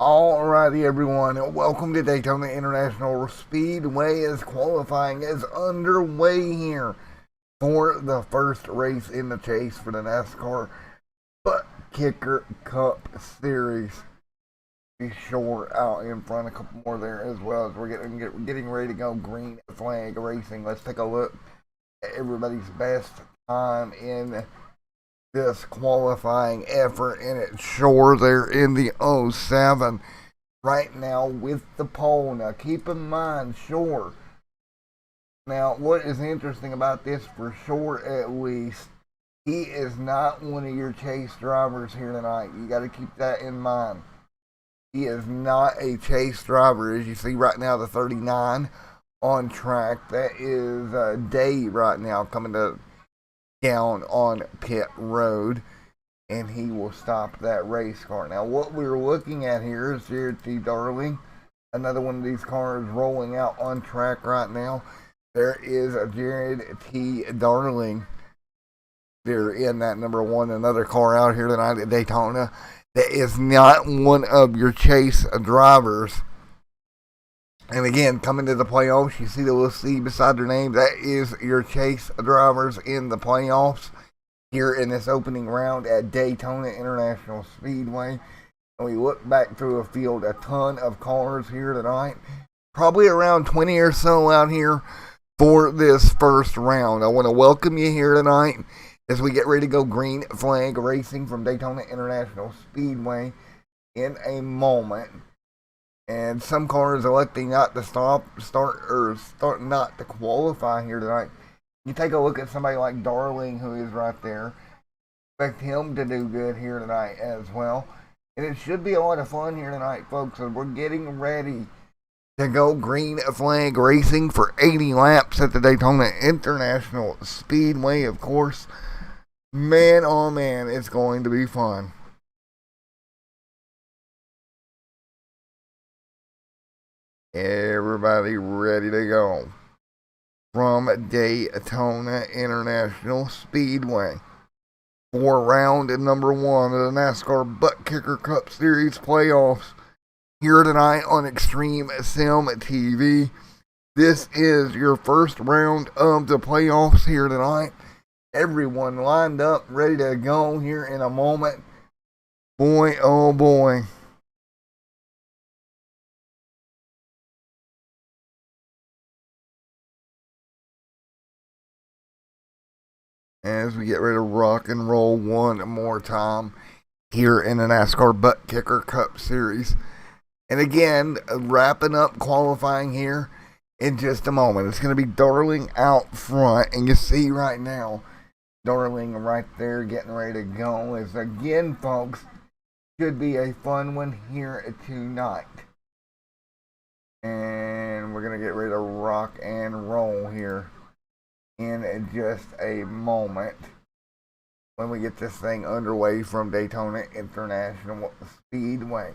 Alrighty, everyone, and welcome to Daytona International Speedway as qualifying is underway here for the first race in the chase for the NASCAR Butt Kicker Cup Series. Be sure out in front, a couple more there as well as we're getting ready to go green flag racing. Let's take a look at everybody's best time in this qualifying effort, and it's sure they're in the '07 right now with the pole. Now, keep in mind, Shore. Now, what is interesting about this for Shore, at least, he is not one of your chase drivers here tonight. You got to keep that in mind. He is not a chase driver. As you see right now, the 39 on track. That is Day right now coming down on pit road, and he will stop that race car. Now, what we're looking at here is Jared T. Darling, another one of these cars rolling out on track right now. There is a Jared T. Darling there in that number one, another car out here tonight at Daytona that is not one of your chase drivers. And again, coming to the playoffs, you see the little C beside their name. That is your chase drivers in the playoffs here in this opening round at Daytona International Speedway. And we look back through a field, a ton of cars here tonight. Probably around 20 or so out here for this first round. I want to welcome you here tonight as we get ready to go green flag racing from Daytona International Speedway in a moment. And some cars electing not to start not to qualify here tonight. You take a look at somebody like Darling, who is right there. Expect him to do good here tonight as well. And it should be a lot of fun here tonight, folks, as we're getting ready to go green flag racing for 80 laps at the Daytona International Speedway, of course. Man, oh man, it's going to be fun. Everybody ready to go from Daytona International Speedway for round number one of the NASCAR Butt Kicker Cup Series playoffs here tonight on Extreme Sim TV. This is your first round of the playoffs here tonight. Everyone lined up, ready to go here in a moment. Boy, oh boy. As we get ready to rock and roll one more time here in the NASCAR Butt Kicker Cup Series. And again, wrapping up qualifying here in just a moment. It's going to be Darling out front, and you see right now, Darling right there getting ready to go. As again, folks, should be a fun one here tonight. And we're going to get ready to rock and roll here in just a moment when we get this thing underway from Daytona International Speedway.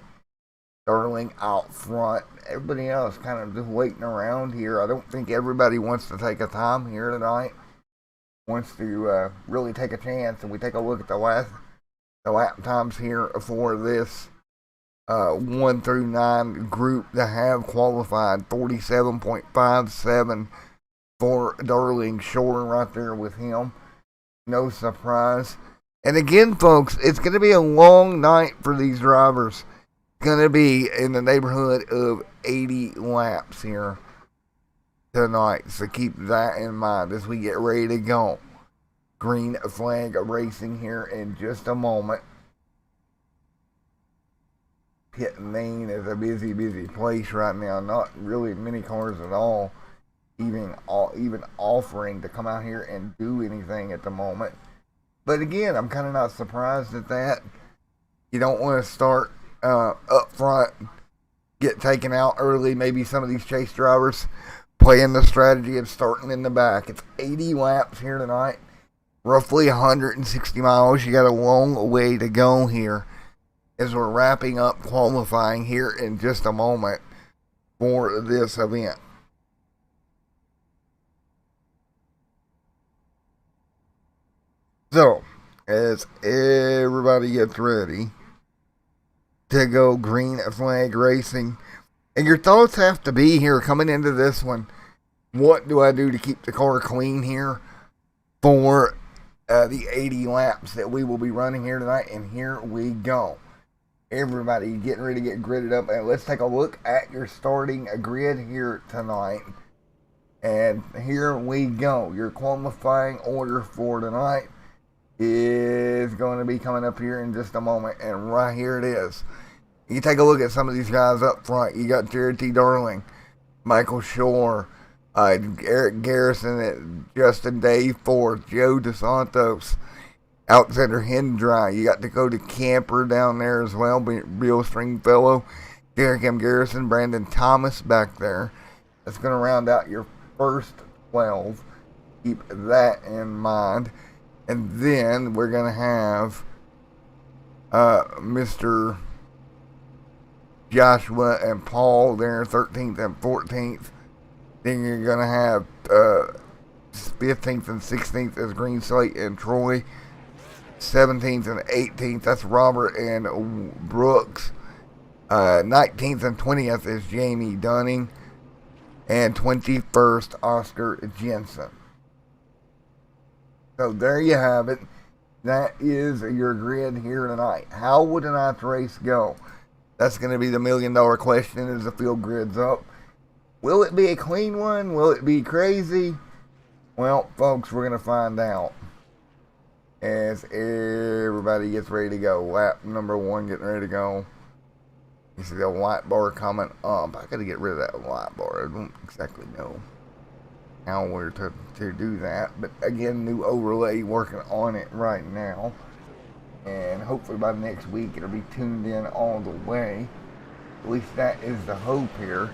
Darling out front. Everybody else kind of just waiting around here. I don't think everybody wants to take a time here tonight. Wants to really take a chance. And we take a look at the lap times here for this 1 through 9 group that have qualified. 47.57 for Darling, Shore right there with him. No surprise. And again, folks, it's going to be a long night for these drivers. It's going to be in the neighborhood of 80 laps here tonight. So keep that in mind as we get ready to go. Green flag racing here in just a moment. Pit lane is a busy place right now. Not really many cars at all. Even offering to come out here and do anything at the moment. But again, I'm kind of not surprised at that. You don't want to start up front, get taken out early. Maybe some of these chase drivers playing the strategy of starting in the back. It's 80 laps here tonight, roughly 160 miles. You got a long way to go here as we're wrapping up qualifying here in just a moment for this event. So, as everybody gets ready to go green flag racing. And your thoughts have to be here coming into this one. What do I do to keep the car clean here for the 80 laps that we will be running here tonight? And here we go. Everybody getting ready to get gridded up. And let's take a look at your starting grid here tonight. And here we go. Your qualifying order for tonight is going to be coming up here in just a moment. And right here it is. You take a look at some of these guys up front. You got Jared T. Darling, Michael Shore, Eric Garrison, Justin Dave Ford, Joe DeSantos, Alexander Hendry. You got Dakota Camper down there as well, Bill Stringfellow, Derek M. Garrison, Brandon Thomas back there. That's going to round out your first 12. Keep that in mind. And then we're going to have Mr. Joshua and Paul there, 13th and 14th. Then you're going to have 15th and 16th as Green Slate and Troy. 17th and 18th, that's Robert and Brooks. 19th and 20th is Jamie Dunning. And 21st, Oscar Jensen. So there you have it. That is your grid here tonight. How would tonight's race go? That's going to be the $1 million question as the field grid's up. Will it be a clean one? Will it be crazy? Well, folks, we're going to find out as everybody gets ready to go. Lap number 1 getting ready to go. You see the white bar coming up. I got to get rid of that white bar. I don't exactly know how we're to do that. But again, new overlay, working on it right now. And hopefully by next week it'll be tuned in all the way. At least that is the hope here.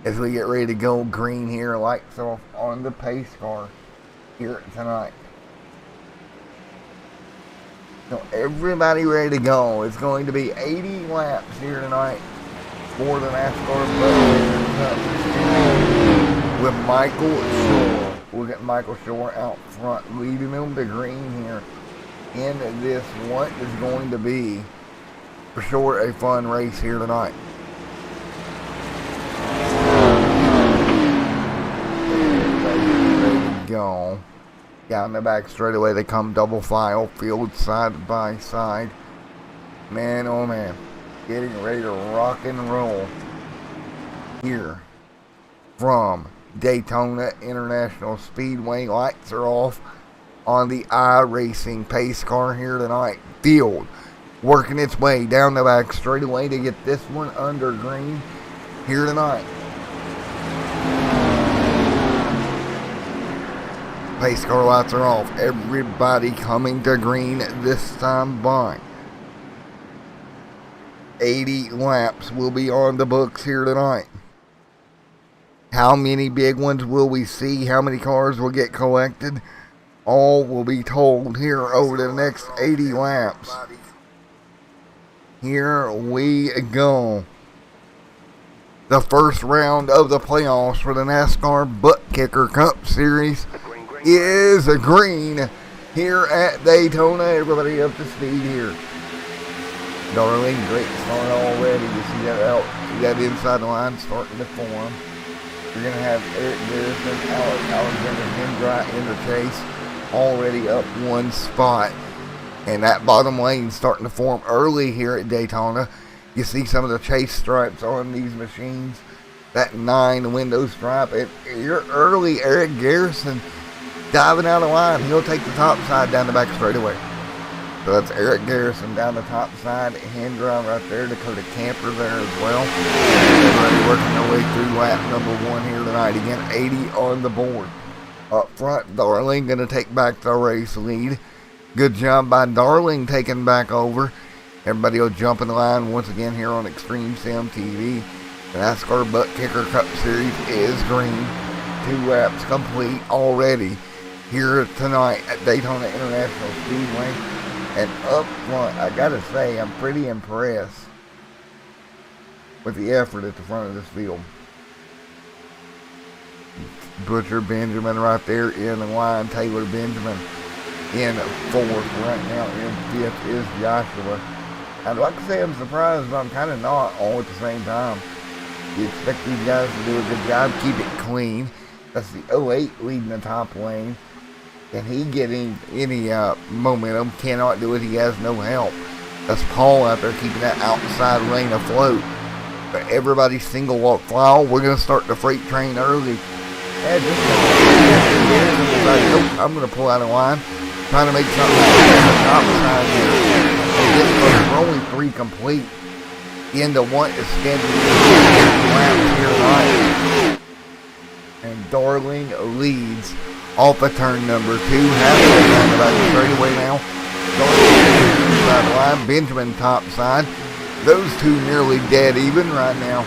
As we get ready to go green here, lights off on the pace car here tonight. So everybody ready to go. It's going to be 80 laps here tonight for the NASCAR Cup with Michael Shore. We'll get Michael Shore out front, leading them to green here in this what is going to be for sure a fun race here tonight. Ready to go. Down the back straightaway, they come double file, field side by side. Man, oh man, getting ready to rock and roll here from Daytona International Speedway. Lights are off on the iRacing pace car here tonight. Field working its way down the back straightaway to get this one under green here tonight. Pace car lights are off. Everybody coming to green this time by. 80 laps will be on the books here tonight. How many big ones will we see? How many cars will get collected? All will be told here over the next 80 laps. Here we go. The first round of the playoffs for the NASCAR ButtKicker Cup Series is a green here at Daytona. Everybody up to speed here. Darling, great start already. You see that out. See that inside the line starting to form. You're going to have Eric Garrison, Alexander Hendry in the chase. Already up one spot. And that bottom lane starting to form early here at Daytona. You see some of the chase stripes on these machines. That 9 window stripe. And you're early, Eric Garrison diving out of line. He'll take the top side down the back straightaway. So that's Eric Garrison down the top side. Hendry right there. Dakota Camper there as well. Everybody working their way through lap number 1 here tonight. Again, 80 on the board. Up front, Darling going to take back the race lead. Good job by Darling taking back over. Everybody will jump in the line once again here on Extreme Sim TV. The NASCAR ButtKicker Cup Series is green. 2 laps complete already here tonight at Daytona International Speedway. And up front, I gotta say, I'm pretty impressed with the effort at the front of this field. Butcher Benjamin right there in the line. Taylor Benjamin in 4th. Right now in 5th is Joshua. I'd like to say I'm surprised, but I'm kind of not all at the same time. You expect these guys to do a good job, keep it clean. That's the 08 leading the top lane. Can he get any momentum? Cannot do it. He has no help. That's Paul out there keeping that outside lane afloat. But everybody's single walk file. We're going to start the freight train early. Yeah, nope, I'm going to pull out of line. Trying to make something on the top side here. And we're only 3 complete. The end of 1 is scheduled laps here tonight. And Darling leads off of turn number 2. Halfway down the straightaway now. Darling side line. Benjamin top side. Those two nearly dead even right now.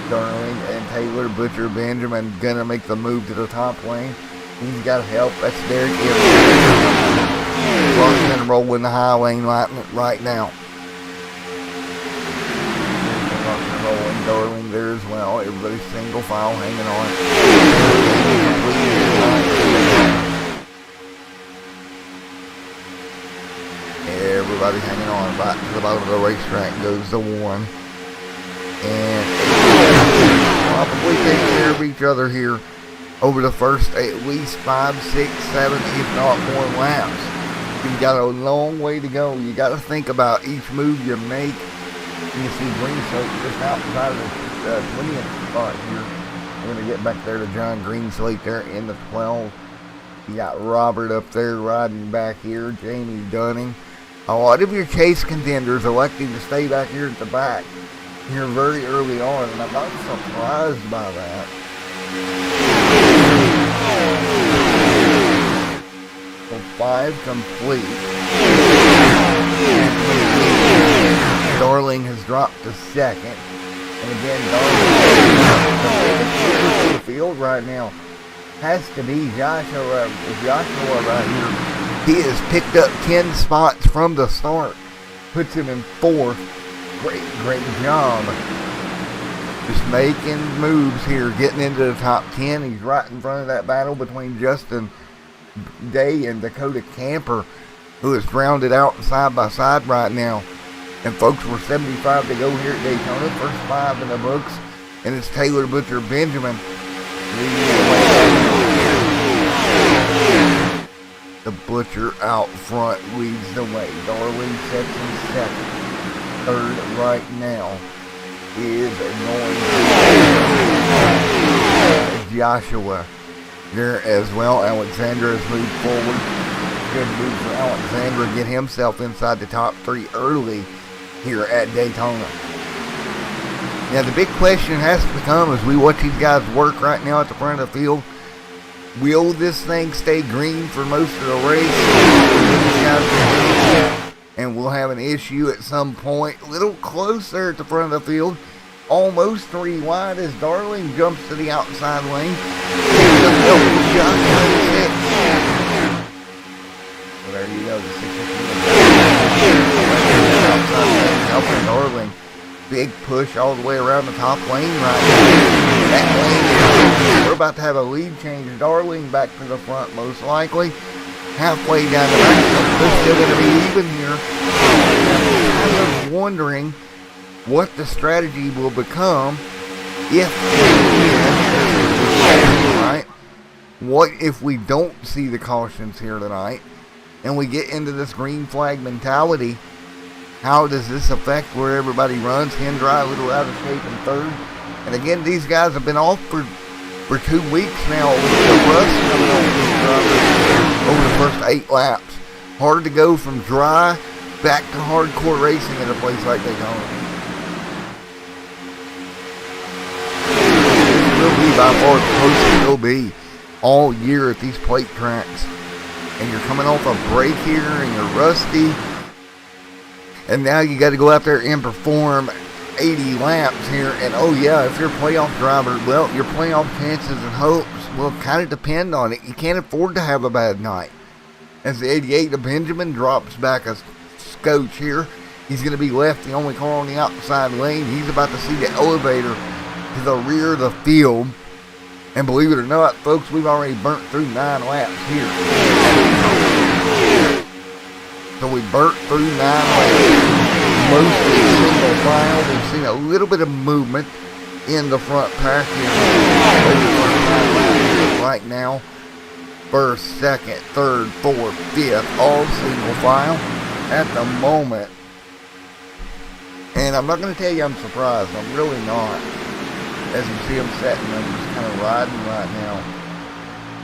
Darling and Taylor Butcher Benjamin gonna make the move to the top lane. He's got help. That's Derek Evans. Rocking and rolling the high lane right now. Rocking and rolling Darling there as well. Everybody's single file hanging on. Everybody hanging on. Right to the bottom of the racetrack goes the 1. And probably take care of each other here over the first at least 5, 6, 7, if not more laps. You've got a long way to go. You got to think about each move you make. You see Greenslate just outside of the 20th spot here. We're going to get back there to John Greenslate there in the 12. You got Robert up there riding back here. Jamie Dunning. A lot of your chase contenders electing to stay back here at the back here very early on, and I'm not surprised by that. So 5 complete. Darling has dropped to 2nd. And again, Darling in the field right now has to be Joshua right here. He has picked up 10 spots from the start. Puts him in 4th. Great job. Just making moves here, getting into the top 10. He's right in front of that battle between Justin Day and Dakota Camper, who is rounded out side by side right now. And folks, we're 75 to go here at Daytona. First 5 in the books. And it's Taylor Butcher Benjamin leading the way. The Butcher out front leads the way. Darling sets in 2nd. 3rd right now is going to Joshua there as well. Alexander has moved forward. Good move for Alexander. Get himself inside the top 3 early here at Daytona. Now the big question has to become as we watch these guys work right now at the front of the field. Will this thing stay green for most of the race? And we'll have an issue at some point. A little closer at the front of the field. Almost 3 wide as Darling jumps to the outside lane. So there you go. The 6 outside lane helping Darling. Big push all the way around the top lane right now. That lane, we're about to have a lead change. Darling back to the front most likely. Halfway down the back, they're still going to be even here. I'm kind of wondering what the strategy will become if right? What if we don't see the cautions here tonight and we get into this green flag mentality? How does this affect where everybody runs? Hendry a little out of shape in 3rd. And again, these guys have been off for 2 weeks now with the rust coming on over the first 8 laps. Hard to go from dry back to hardcore racing in a place like Daytona. This will be by far the closest it will be all year at these plate tracks. And you're coming off a break here and you're rusty. And now you got to go out there and perform 80 laps here. And oh yeah, if you're a playoff driver, well, your playoff chances and hopes will kind of depend on it. You can't afford to have a bad night. As the 88 of Benjamin drops back a scotch here, he's going to be left the only car on the outside lane. He's about to see the elevator to the rear of the field. And believe it or not, folks, we've already burnt through 9 laps here. So we burnt through 9 laps. mostly single file. We've seen a little bit of movement in the front pack here. Right now, first, second, third, fourth, fifth, all single file at the moment. And I'm not going to tell you I'm surprised. I'm really not. As you see them setting, I'm just kind of riding right now.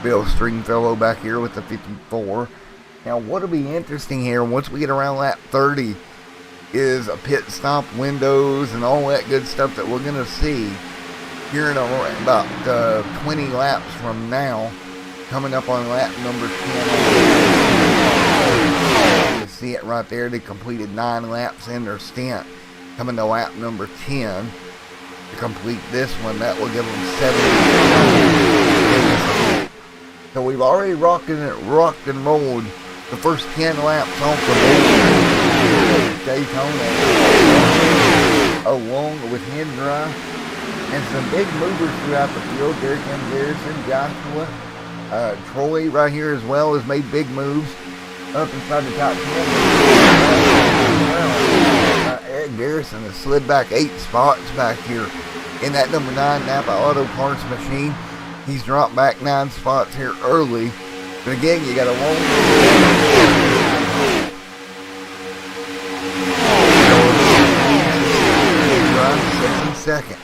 Bill Stringfellow back here with the 54. Now, what'll be interesting here, once we get around lap 30, is a pit stop windows and all that good stuff that we're going to see here in about 20 laps from now, coming up on lap number 10. You see it right there. They completed 9 laps in their stint. Coming to lap number 10 to complete this one, that will give them 70. So we've already rocked and rolled the first 10 laps off the board. Daytona, along with Hendry, and some big movers throughout the field. Derek M. Garrison, Joshua, Troy right here as well has made big moves up inside the top 10. Eric Garrison has slid back 8 spots back here in that number 9 Napa Auto Parts machine. He's dropped back 9 spots here early. But again, you got a long second.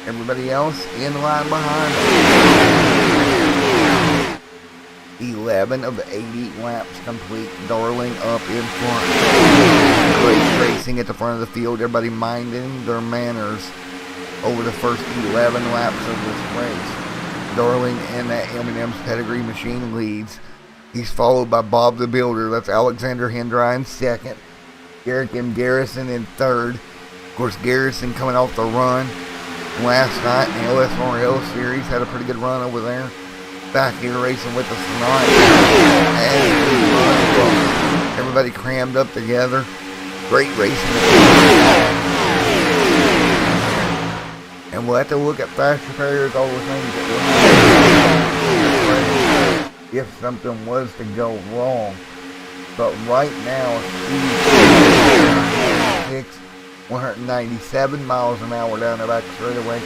Everybody else in line behind him. 11 of the 80 laps complete. Darling up in front. Great racing at the front of the field. Everybody minding their manners over the first 11 laps of this race. Darling and that M&M's Pedigree machine leads. He's followed by Bob the Builder. That's Alexander Hendry in second. Eric M. Garrison in third. Of course, Garrison coming off the run last night in the LSRL series. Had a pretty good run over there. Back here racing with us tonight. And everybody crammed up together. Great racing. And we'll have to look at fast repairs, all the things that if something was to go wrong. But right now, 197 miles an hour down the back straightaway.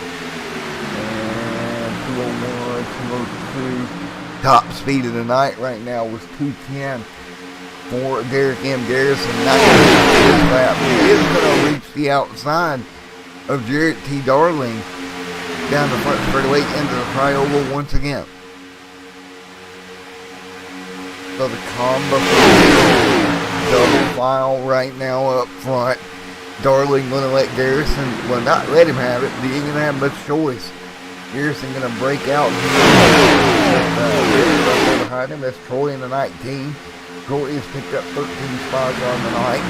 And 201, 202. Top speed of the night right now was 210 for Derek M. Garrison. He is going to reach the outside of Jarrett T. Darling down the front straightaway into the tri-oval once again. So the combo double file right now up front. Darling going to let Garrison, well, not let him have it, but he ain't going to have much choice. Garrison going to break out behind him. That's Troy in the 19. Troy has picked up 13 spots on the night.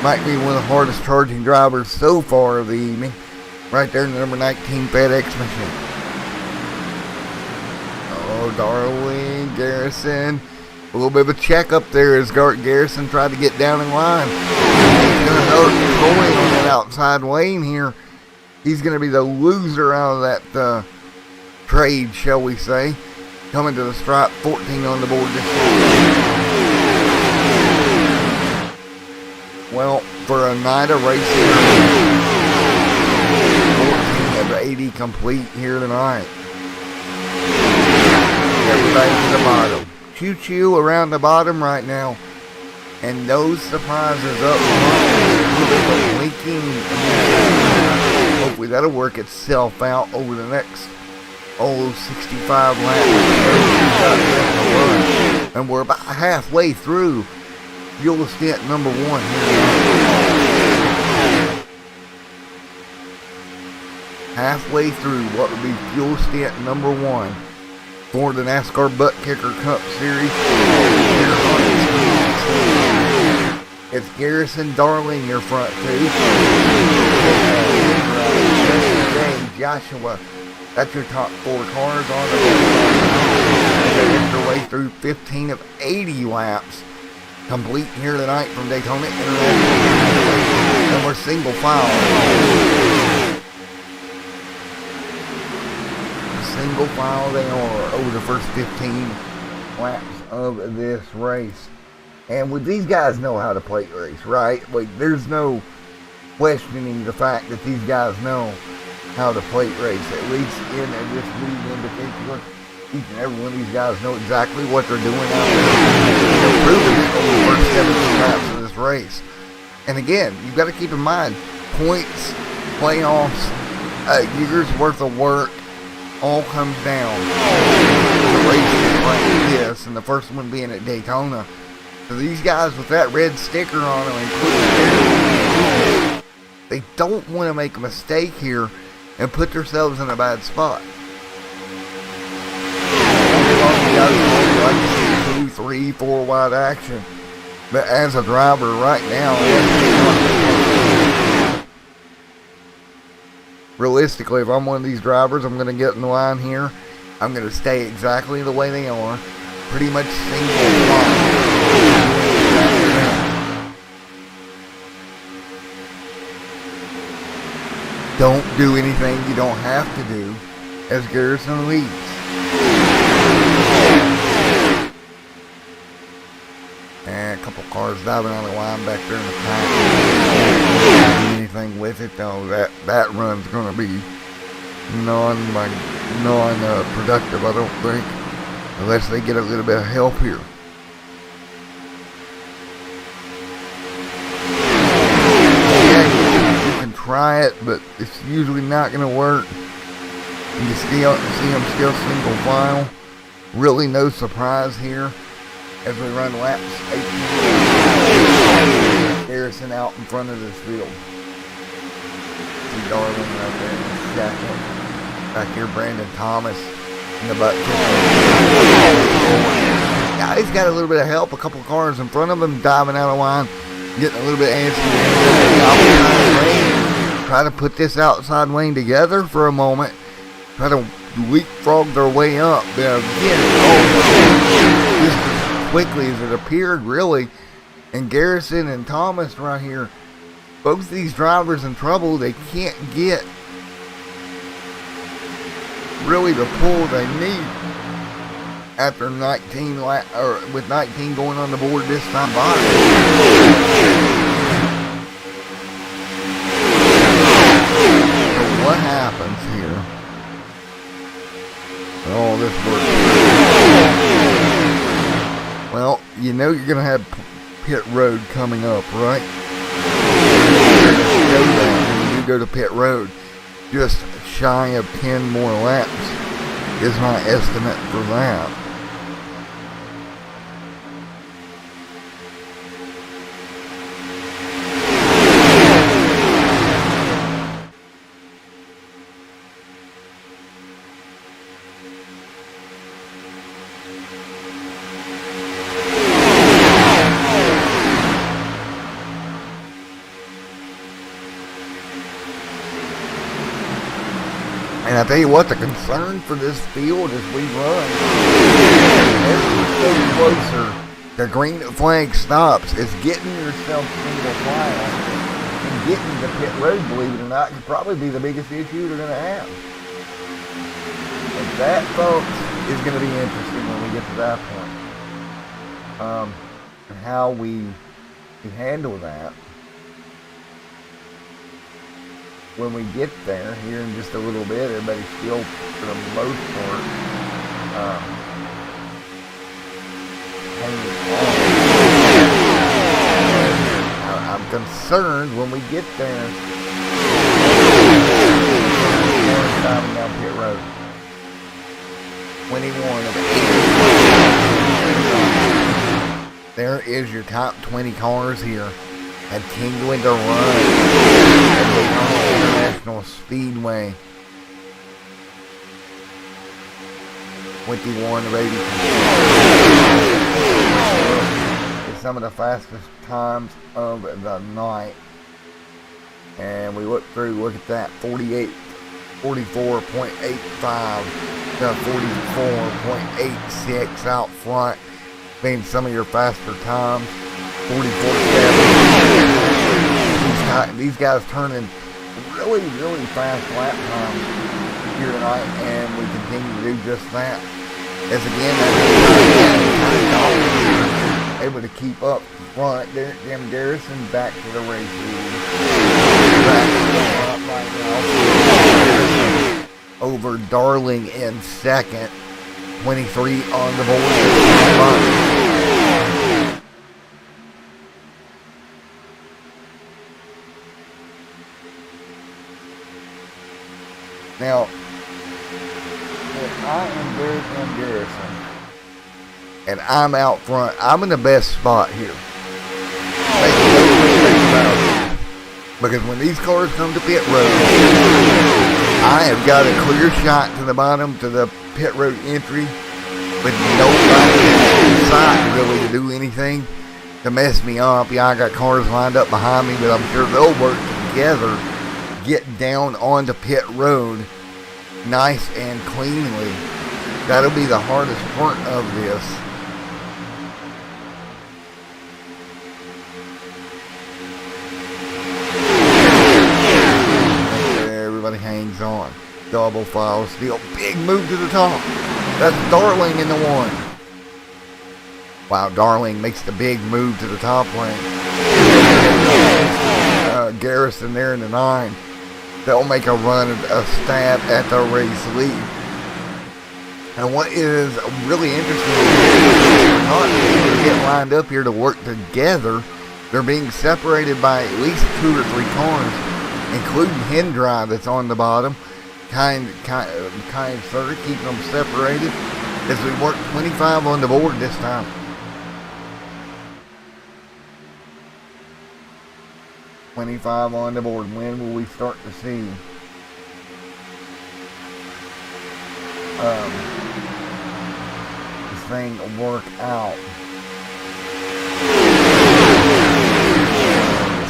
Might be one of the hardest charging drivers so far of the evening. Right there in the number 19 FedEx machine. Oh, Darling, Garrison. A little bit of a check up there as Garrison tried to get down in line. He's going to hurt Troy on that outside lane here. He's going to be the loser out of that trade, shall we say. Coming to the stripe, 14 on the board this year. Well, for a night of racing, 14 of the 80 complete here tonight. Everybody to the bottom. Choo-choo around the bottom right now. And those surprises up front. Blinking. Hopefully that'll work itself out over the next 65 laps. And we're about halfway through fuel stint number 1 here. Halfway through what would be fuel stint number 1 for the NASCAR ButtKicker Cup Series. It's Garrison, Darling, your front two. Joshua, that's your top 4 cars on the road. They worked their way through 15 of 80 laps. Complete here tonight from Daytona International. And we're single file. Single file they are over the first 15 laps of this race. And would these guys know how to plate race, right? Like, there's no questioning the fact that these guys know how to plate race, at least in this league in particular. Each and every one of these guys know exactly what they're doing out there. They're proving it over the first 17 laps of this race. And again, you've got to keep in mind, points, playoffs, a year's worth of work all comes down to races like this, and the first one being at Daytona. So these guys with that red sticker on them, including they don't want to make a mistake here and put themselves in a bad spot. Like to see 2, 3, 4 wide action, but as a driver right now, realistically, if I'm one of these drivers, I'm going to get in the line here. I'm going to stay exactly the way they are, pretty much single line. Don't do anything you don't have to do as Garrison leads. And a couple cars diving on the line back there in the pack. Don't do anything with it though. That run's going to be non-productive, I don't think, unless they get a little bit of help here. Try it, but it's usually not going to work. You can see them still single file. Really no surprise here as we run laps 18. Garrison out in front of this field. See Darwin right there in the jacket. Back here, Brandon Thomas in the ButtKicker. Yeah, he's got a little bit of help. A couple of cars in front of him diving out of line, getting a little bit antsy. Try to put this outside lane together for a moment. Try to leapfrog their way up. But again, just as quickly as it appeared, really. And Garrison and Thomas right here, both of these drivers in trouble. They can't get really the pull they need after 19 or with 19 going on the board this time by. What happens here? Oh, this works. Well, you know you're going to have pit road coming up, right? When you go to pit road, just shy of 10 more laps is my estimate for that. And I tell you what, the concern for this field as we run, as we go closer, the green flag stops, is getting yourself single file and getting the pit road, believe it or not, could probably be the biggest issue they're going to have. And that, folks, is going to be interesting when we get to that point. And how we handle that when we get there here in just a little bit. Everybody's still, for the most part, hanging on. I'm concerned when we get there. Driving down pit road. 21 of 8. There is your top 20 cars here. Continuing to run at Daytona International Speedway. 21 of 80. It's some of the fastest times of the night. And we look at that, 44.85 to 44.86 out front, being some of your faster times. 44.7. These guys turning really, really fast lap times here tonight, and we continue to do just that. As again, able to keep up front. Jim Garrison back to the race lead. Back to the front right now. Over Darling in second. 23 on the board. Now, if I am Jim Garrison and I'm out front, I'm in the best spot here. Because when these cars come to pit road, I have got a clear shot to the bottom to the pit road entry with nobody in sight really to do anything to mess me up. Yeah, I got cars lined up behind me, but I'm sure they'll work together, get down onto pit road nice and cleanly. That'll be the hardest part of this. Everybody hangs on. Double file steal. Big move to the top. That's Darling in the one. Wow, Darling makes the big move to the top lane. Garrison there in the 9. They'll make a run, a stab at the race lead. And what is really interesting is they're not able to get lined up here to work together. They're being separated by at least 2 or 3 cars, including Hendry that's on the bottom. Kind sort of keeping them separated as we work 25 on the board this time. $25 on the board. When will we start to see this thing work out?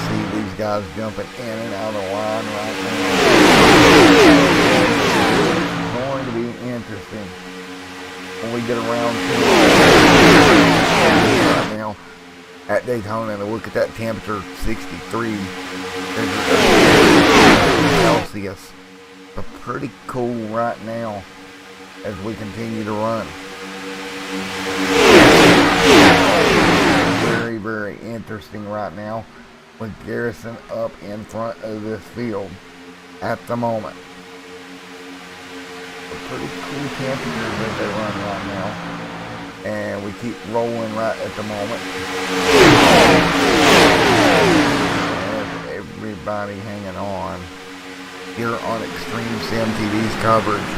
See these guys jumping in and out of the line right now. It's going to be interesting when we get around to right now at Daytona and look at that temperature, 63 Celsius. It's pretty cool right now as we continue to run. Very, very interesting right now with Garrison up in front of this field at the moment. Pretty cool temperatures as they run right now. And we keep rolling right at the moment. And everybody hanging on here on Extreme Sim TV's coverage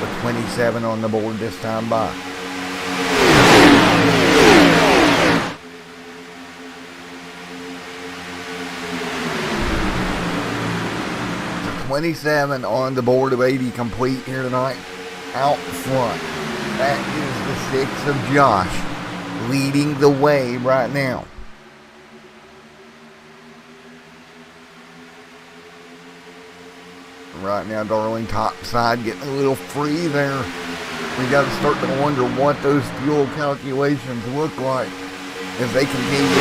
with 27 on the board this time by. 27 on the board of 80 complete here tonight. Out front, that is the 6 of Josh leading the way right now. Right now, Darling top side getting a little free there. We got to start to wonder what those fuel calculations look like as they continue to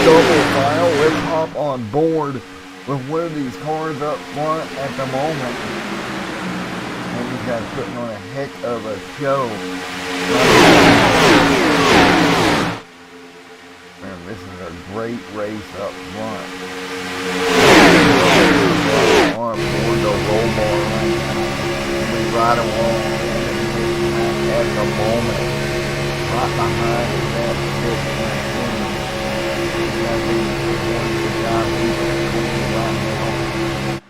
double file. Let's hop on board with one of these cars up front at the moment. And these guys putting on a heck of a show. Man, this is a great race up front. On board the roll bar right now. We ride along at the moment. Right behind that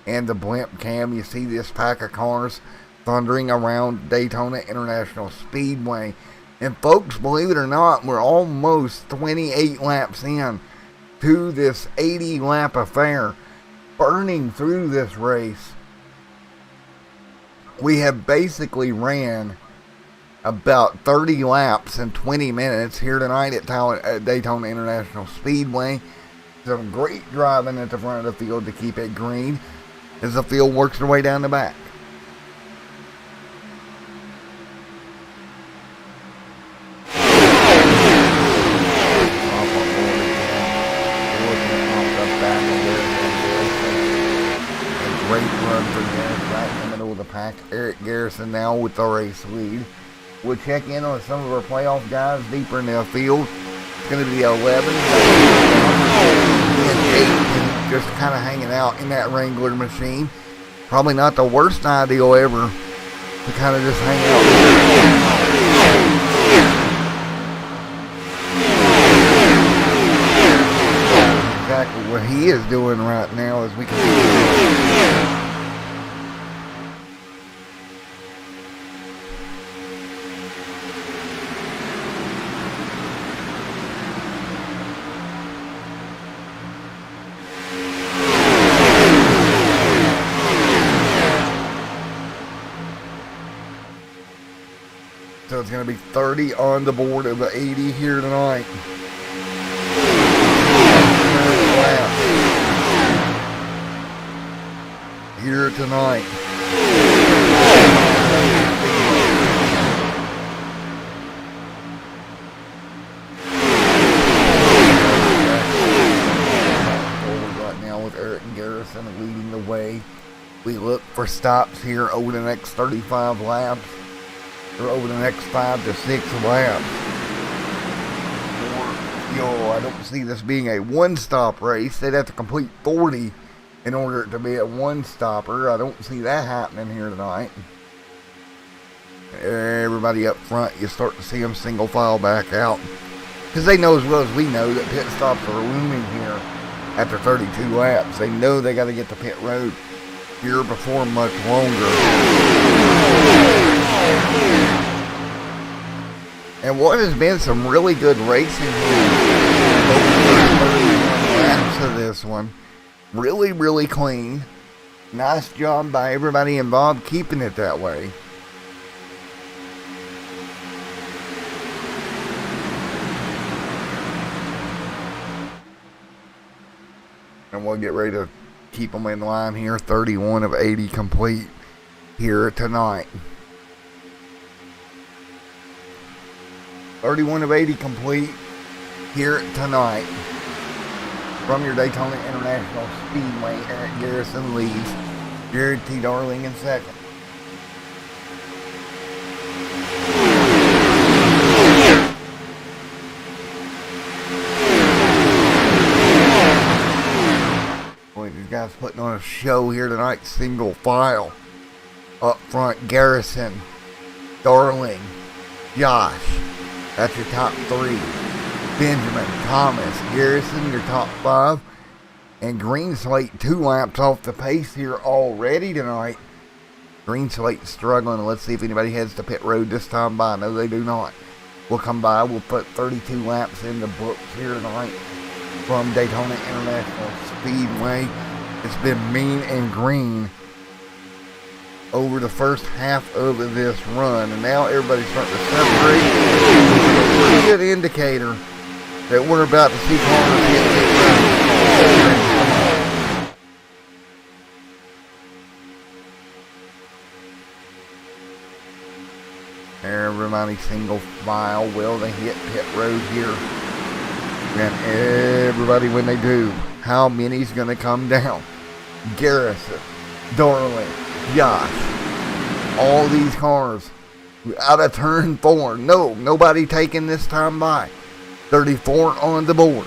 and the blimp cam. You see this pack of cars thundering around Daytona International Speedway. And folks, believe it or not, we're almost 28 laps in to this 80 lap affair. Burning through this race, we have basically ran about 30 laps in 20 minutes here tonight at Daytona International Speedway. Some great driving at the front of the field to keep it green as the field works their way down the back. Great run for Garrison right in the middle of the pack. Eric Garrison now with the race lead. We'll check in on some of our playoff guys deeper in the field. going to be 11 and 8, just kind of hanging out in that Wrangler machine. Probably not the worst idea ever to kind of just hang out. Exactly what he is doing right now, as we can see. So it's going to be 30 on the board of the 80 here tonight. Here tonight. Right now with Eric and Garrison leading the way. We look for stops here over the next 35 laps. Or over the next 5 to 6 laps. I don't see this being a one-stop race. They'd have to complete 40 in order to be a one-stopper. I don't see that happening here tonight. Everybody up front, you start to see them single file back out. Because they know as well as we know that pit stops are looming here after 32 laps. They know they got to get to pit road here before much longer. And what has been some really good racing here over the laps of this one. Really, really clean. Nice job by everybody involved keeping it that way. And we'll get ready to keep them in line here. 31 of 80 complete here tonight. 31 of 80 complete here tonight. From your Daytona International Speedway, Eric Garrison leads. Jared T. Darling in second. Boy, these guys putting on a show here tonight. Single file. Up front, Garrison, Darling, Josh. That's your top 3. Benjamin, Thomas, Garrison, your top 5. And Green Slate 2 laps off the pace here already tonight. Green Slate struggling. Let's see if anybody heads to pit road this time by. No, they do not. We'll come by. We'll put 32 laps in the books here tonight from Daytona International Speedway. It's been mean and green over the first half of this run, and now everybody's starting to separate. It's a pretty good indicator that we're about to see cars hit. Everybody single file. Will they hit pit road here? And everybody, when they do, how many's going to come down? Garrison, Darling, Josh, all these cars out of turn 4. No, nobody taking this time by. 34 on the board.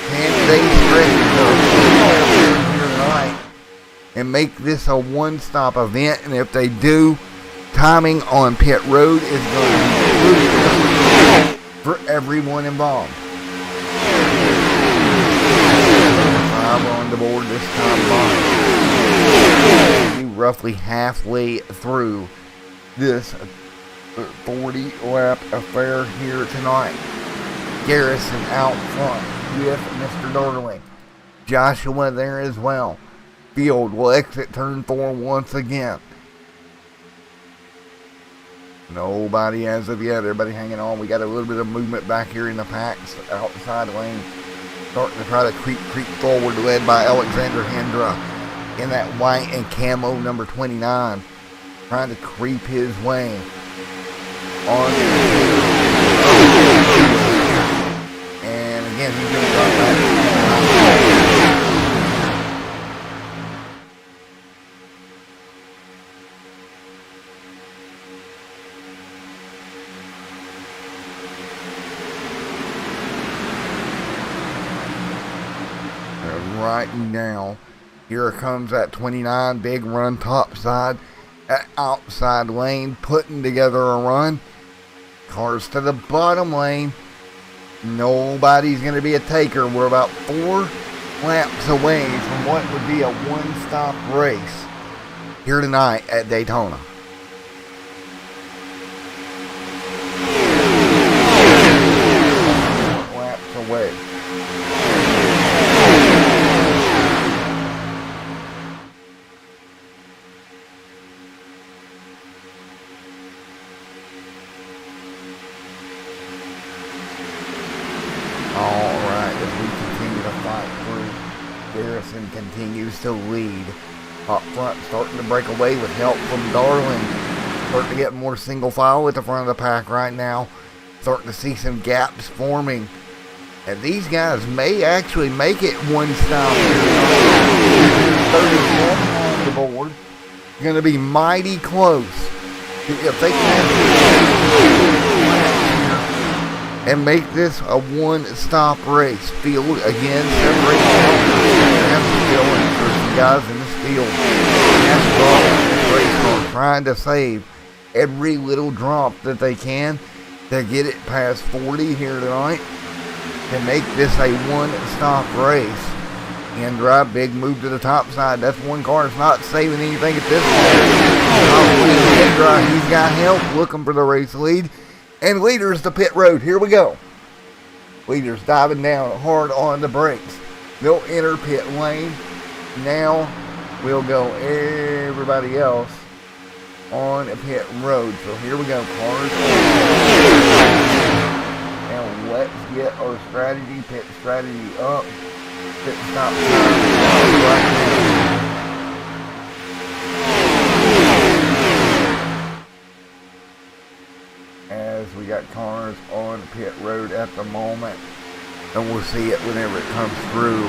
Can they stretch here tonight and make this a one-stop event? And if they do, timing on pit road is going to be crucial for everyone involved. 5 on the board this time by. Roughly halfway through this 40 lap affair here tonight. Garrison out front with Mr. Darling. Joshua there as well. Field will exit turn 4 once again. Nobody as of yet. Everybody hanging on. We got a little bit of movement back here in the packs outside lane. Starting to try to creep forward, led by Alexander Hendra in that white and camo number 29. Trying to creep his way on. And again, he's going to drop back. right now. Here comes that 29, big run topside, that outside lane, putting together a run. Cars to the bottom lane. Nobody's going to be a taker. We're about 4 laps away from what would be a one-stop race here tonight at Daytona. Laps away. Alright, as we continue to fight through, Garrison continues to lead. Up front, starting to break away with help from Darling. Starting to get more single file at the front of the pack right now. Starting to see some gaps forming. And these guys may actually make it one stop. 31 on the board. Going to be mighty close. If they can and make this a one-stop race. Field again separating for some guys in this field. NASCAR trying to save every little drop that they can to get it past 40 here tonight to make this a one-stop race. And drive, big move to the top side. That's one car that's not saving anything at this point. He's got help looking for the race lead. And leaders to pit road. Here we go. Leaders diving down hard on the brakes. They'll enter pit lane. Now we'll go everybody else on a pit road. So here we go, cars. Now let's get our strategy, pit strategy up. Pit stop right now. As we got cars on pit road at the moment, and we'll see it whenever it comes through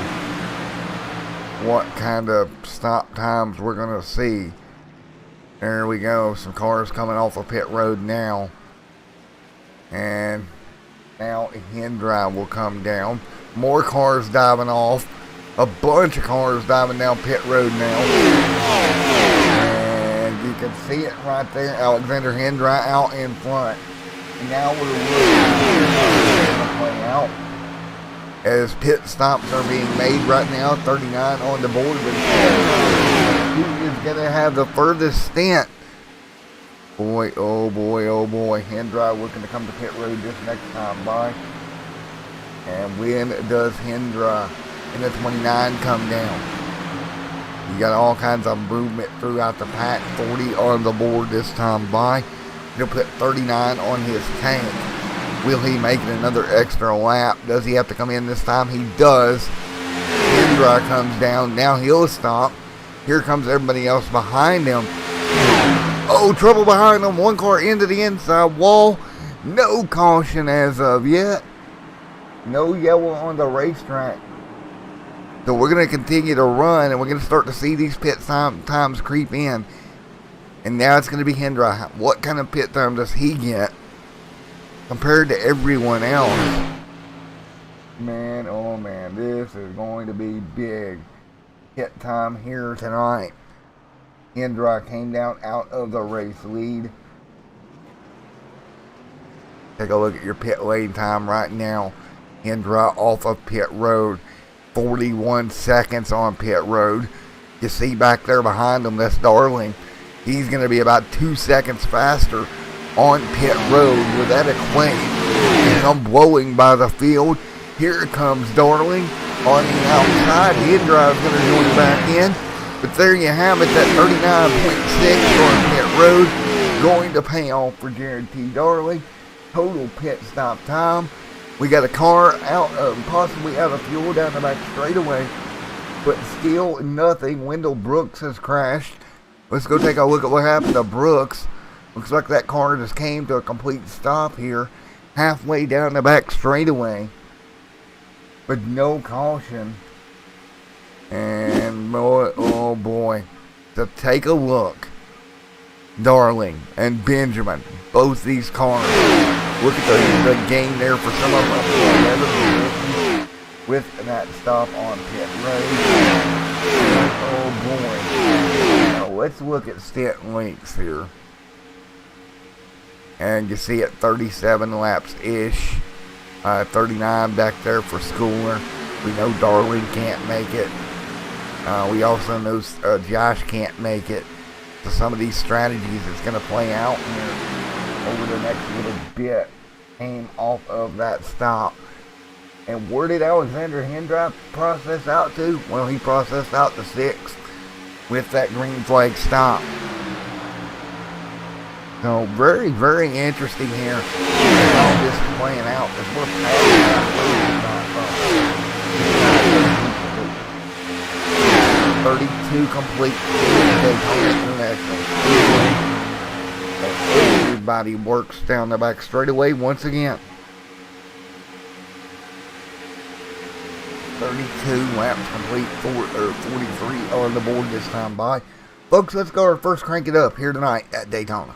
what kind of stop times we're going to see. There we go, some cars coming off of pit road now, and now Hendry will come down. More cars diving off, a bunch of cars diving down pit road now, and you can see it right there. Alexander Hendry out in front. And now we're really going to play out as pit stops are being made right now. 39 on the board. But who is going to have the furthest stint? Boy, oh boy, oh boy. Hendry looking to come to pit road this next time by. And when does Hendry and the 29 come down? You got all kinds of movement throughout the pack. 40 on the board this time by. He'll put 39 on his tank. Will he make it another extra lap? Does he have to come in this time? He does. Hendry comes down. Now he'll stop. Here comes everybody else behind him. Oh, trouble behind him. One car into the inside wall. No caution as of yet. No yellow on the racetrack. So we're going to continue to run, and we're going to start to see these pit times creep in. And now it's going to be Hendry. What kind of pit time does he get compared to everyone else? Man, oh man, this is going to be big pit time here tonight. Hendry came down out of the race lead. Take a look at your pit lane time right now. Hendry off of pit road. 41 seconds on pit road. You see back there behind him, that's Darling. He's going to be about 2 seconds faster on pit road with that equate. And I'm blowing by the field. Here comes Darling on the outside. Hendry is going to join back in. But there you have it, that 39.6 on pit road. Going to pay off for Jared T. Darling. Total pit stop time. We got a car out, possibly out of fuel down the back straightaway. But still nothing. Wendell Brooks has crashed. Let's go take a look at what happened to Brooks. Looks like that car just came to a complete stop here, halfway down the back straightaway, but no caution. And boy, oh boy, to take a look, Darling and Benjamin, both these cars. Look at the gain there for some of them. with that stop on pit road. Oh boy. Now let's look at stint lengths here. And you see it 37 laps-ish. 39 back there for Schooler. We know Darwin can't make it. We also know Josh can't make it. So some of these strategies that's going to play out here over the next little bit came off of that stop. And where did Alexander Hendrick process out to? Well, he processed out to 6th with that green flag stop. So very, very interesting here. All this playing out as we're passing 32 complete Daytona International Speedway. Everybody works down the back straightaway once again. 32 laps complete, 43 on the board this time by. Folks, let's go first crank it up here tonight at Daytona.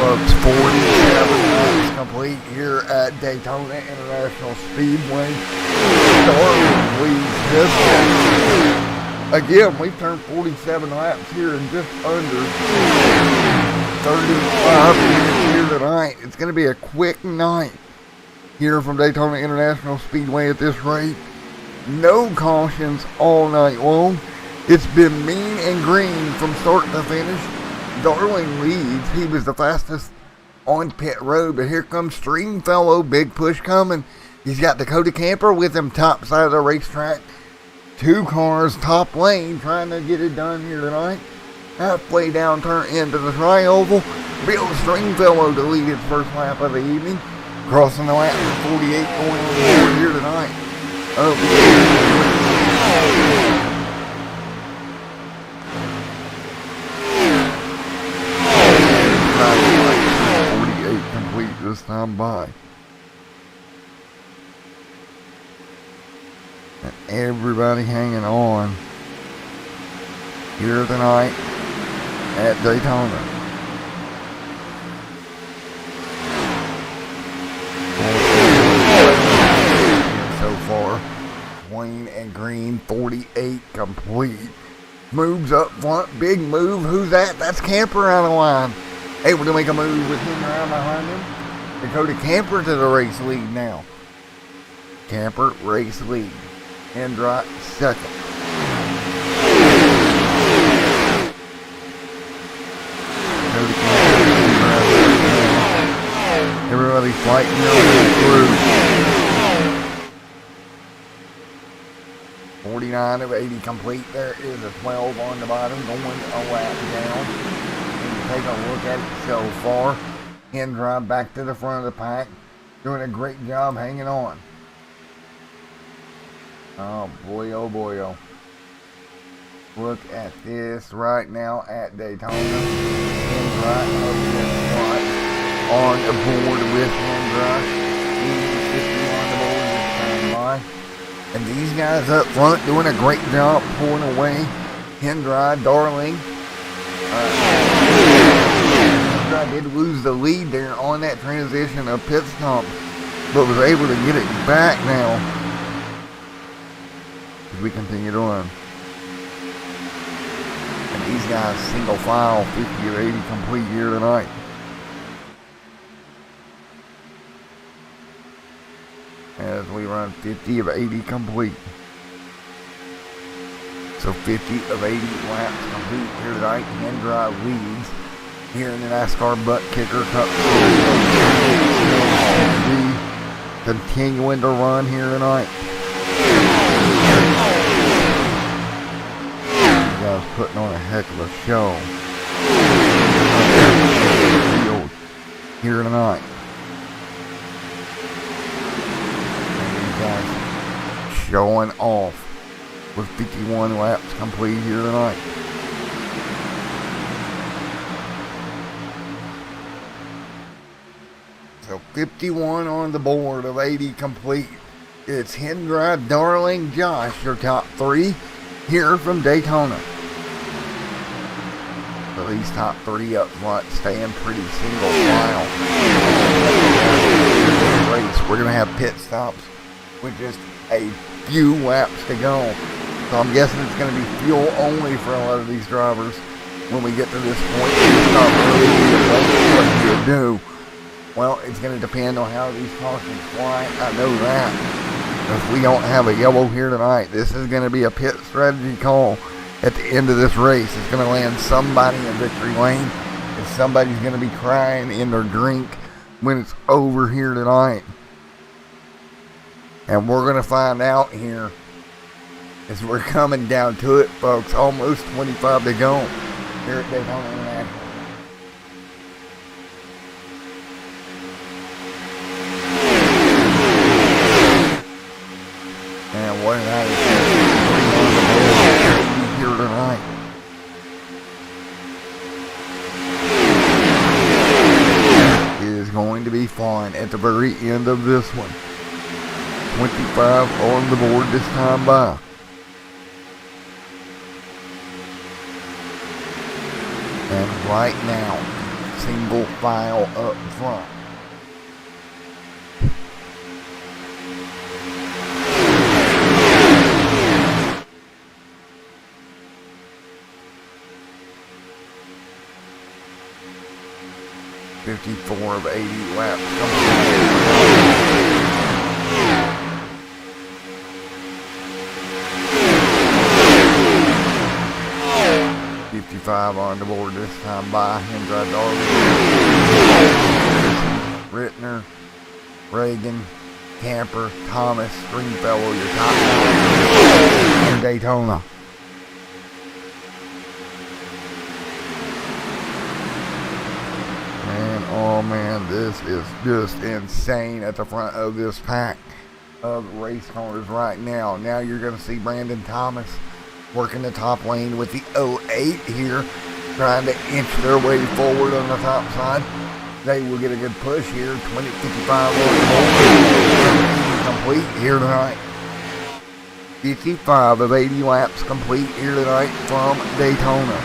folks, 47 laps complete here at Daytona International Speedway. Darwin leads this one. Again, we've turned 47 laps here in just under 35 minutes here tonight. It's going to be a quick night here from Daytona International Speedway at this rate. No cautions all night long. It's been mean and green from start to finish. Darwin leads. He was the fastest on pit road, but here comes Stringfellow. Big push coming. He's got Dakota Camper with him top side of the racetrack. 2 cars top lane trying to get it done here tonight. Halfway down turn into the tri-oval. Bill Stringfellow to lead his first lap of the evening. Crossing the lap for 48 going on the board here tonight. 48 complete this time by. And everybody hanging on here tonight at Daytona. So far, Wayne and Green, 48 complete. Moves up front, big move. Who's that? That's Camper out of line. Able to make a move with him around behind him. Dakota Camper to the race lead now. Camper race lead. Hendrick second. Everybody fighting their way through. 49 of 80 complete. There is a 12 on the bottom going a lap down. And take a look at it so far. Hendrick back to the front of the pack. Doing a great job hanging on. Oh boy, oh boy, oh. Look at this right now at Daytona. Hendrick on the board with Hendrick. 50 on the board this time by. And these guys up front doing a great job pulling away. Hendrick, Darling. Hendrick did lose the lead there on that transition of pit stop, but was able to get it back now as we continue to run. And these guys single file 50 of 80 complete here tonight. As we run 50 of 80 complete. So 50 of 80 laps complete here tonight. Hendrick leads here in the NASCAR ButtKicker Cup Series. Continuing to run here tonight. These guys putting on a heck of a show here tonight. Showing off with 51 laps complete here tonight. So 51 on the board of 80 complete. It's Hendrick, Darling, Josh, your top 3 here from Daytona. So these top 3 up front staying pretty single file. Race. We're going to have pit stops with just a few laps to go. So I'm guessing it's going to be fuel only for a lot of these drivers when we get to this point. It's not really what you do. Well, it's going to depend on how these cautions fly. I know that. If we don't have a yellow here tonight, this is going to be a pit strategy call at the end of this race. It's going to land somebody in victory lane, and somebody's going to be crying in their drink when it's over here tonight. And we're going to find out here as we're coming down to it, folks. Almost 25 to go here at Daytona International. And what an attitude here tonight. It is going to be fun at the very end of this one. 25 on the board this time by. And right now, single file up front. .54 of 80 laps. 55 on the board this time by Hendrick, Darling, Rittner, Reagan, Camper, Thomas, Stringfellow, your top guys in Daytona. And oh man, this is just insane at the front of this pack of race cars right now. Now you're going to see Brandon Thomas working the top lane with the 08 here, trying to inch their way forward on the top side. They will get a good push here. 20-55 complete here tonight. 55 of 80 laps complete here tonight from Daytona.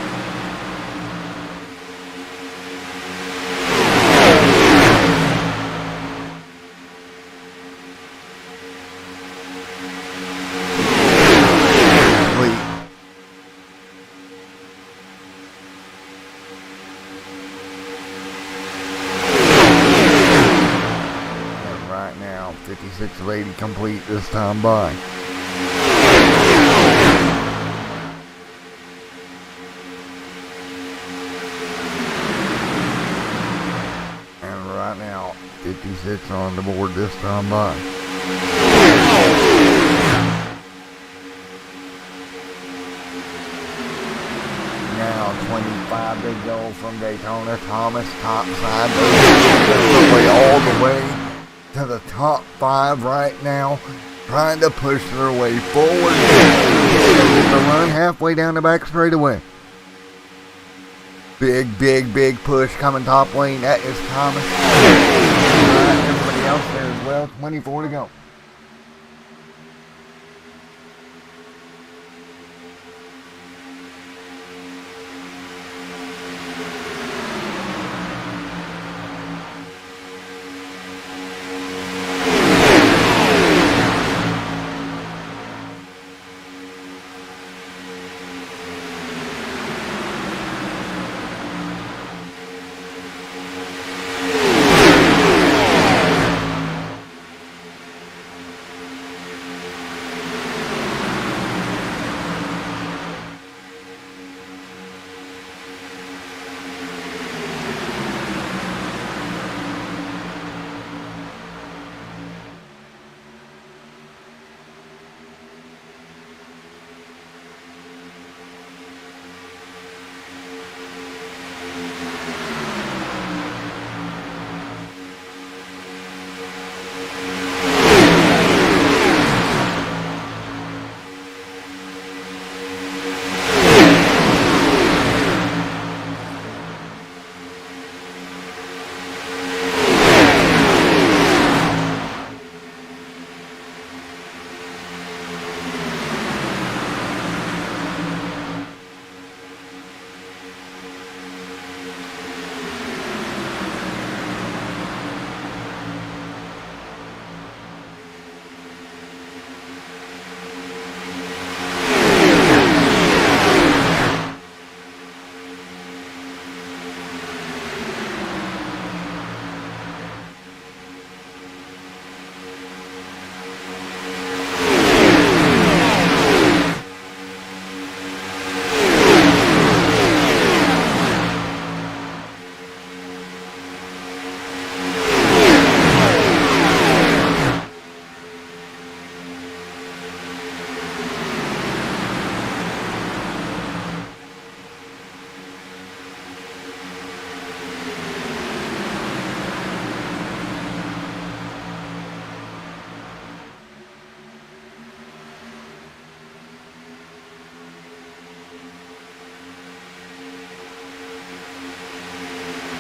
Right now, 56 of 80 complete this time by. And right now, 56 on the board this time by. Now 25 to go from Daytona. Thomas top side, all the way to the top 5 right now, trying to push their way forward. Get the run halfway down the back straightaway. Big push coming top lane. That is Thomas. Everybody else there as well. 24 to go.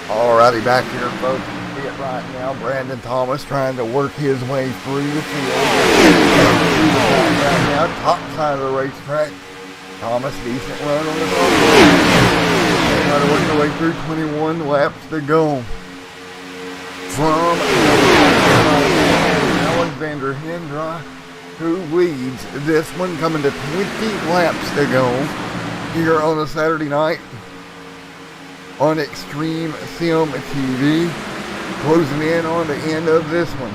Alrighty, back here, folks. You see it right now. Brandon Thomas trying to work his way through the field. Right now, top side of the racetrack. Thomas, decent run on the top. Trying to work their way through. 21 laps to go. From Alexander Hendra, who leads this one, coming to 20 laps to go here on a Saturday night on Extreme Sim TV, closing in on the end of this one.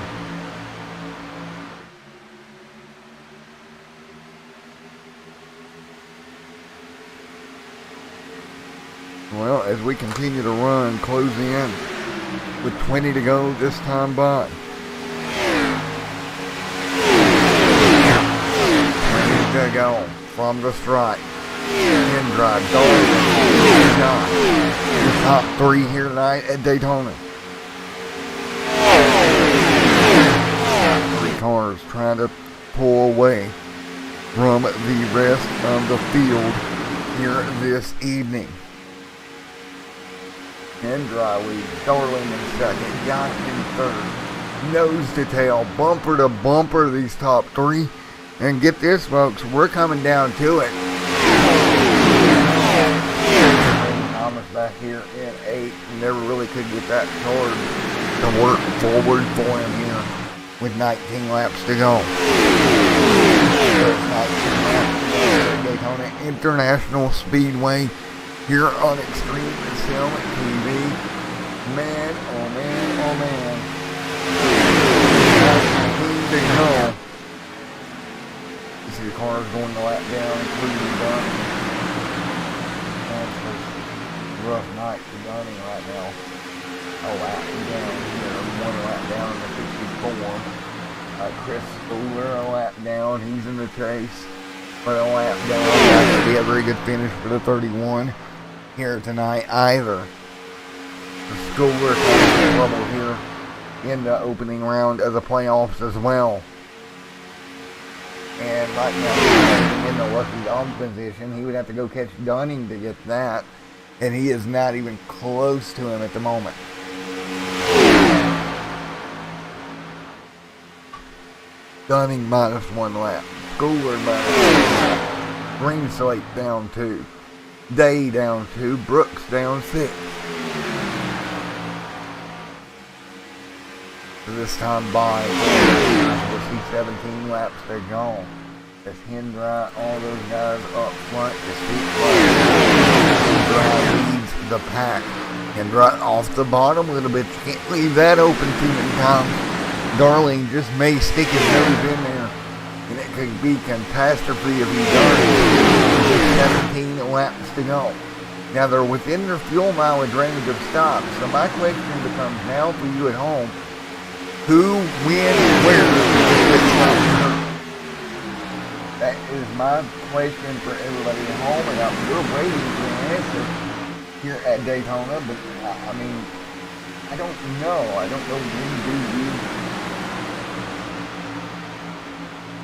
Well, as we continue to run, close in with 20 to go this time by. go from the stripe. Hendra, Darling, Scott. The top 3 here tonight at Daytona. 3 cars trying to pull away from the rest of the field here this evening. Hendra leads, Darling in second, Yacht in third. Nose to tail, bumper to bumper, these top 3. And get this, folks, we're coming down to it. Thomas back here in 8. Never really could get that car to work forward for him here with 19 laps to go. There's 19 laps to go at Daytona International Speedway here on Extreme Concealment TV. Man, oh man, oh man. 19 to go. You see the cars going the lap down, including Dunning. That's a rough night for Dunning right now. A lap down here, 1 lap down in the 64. Chris Spooler, a lap down, he's in the chase. But a lap down, not going to be a very good finish for the 31 here tonight either. The Spooler causing trouble here in the opening round of the playoffs as well. And right now, he's in the lucky dog position. He would have to go catch Dunning to get that. And he is not even close to him at the moment. Dunning minus 1 lap. Schooler minus 1 lap. Green Slate down 2. Day down 2. Brooks down 6. So this time by, we'll see 17 laps to go. As Hendra, all those guys up front, just keep playing. Hendra leads the pack. Hendra off the bottom a little bit. You can't leave that open too many times. Darling just may stick his nose in there, and it could be catastrophe if he does. 17 laps to go. Now they're within their fuel mileage range of stops. So my question becomes now for you at home: who, when, where does this stop? That is my question for everybody at home, and we're waiting for an answer here at Daytona. But I mean, I don't know. I don't know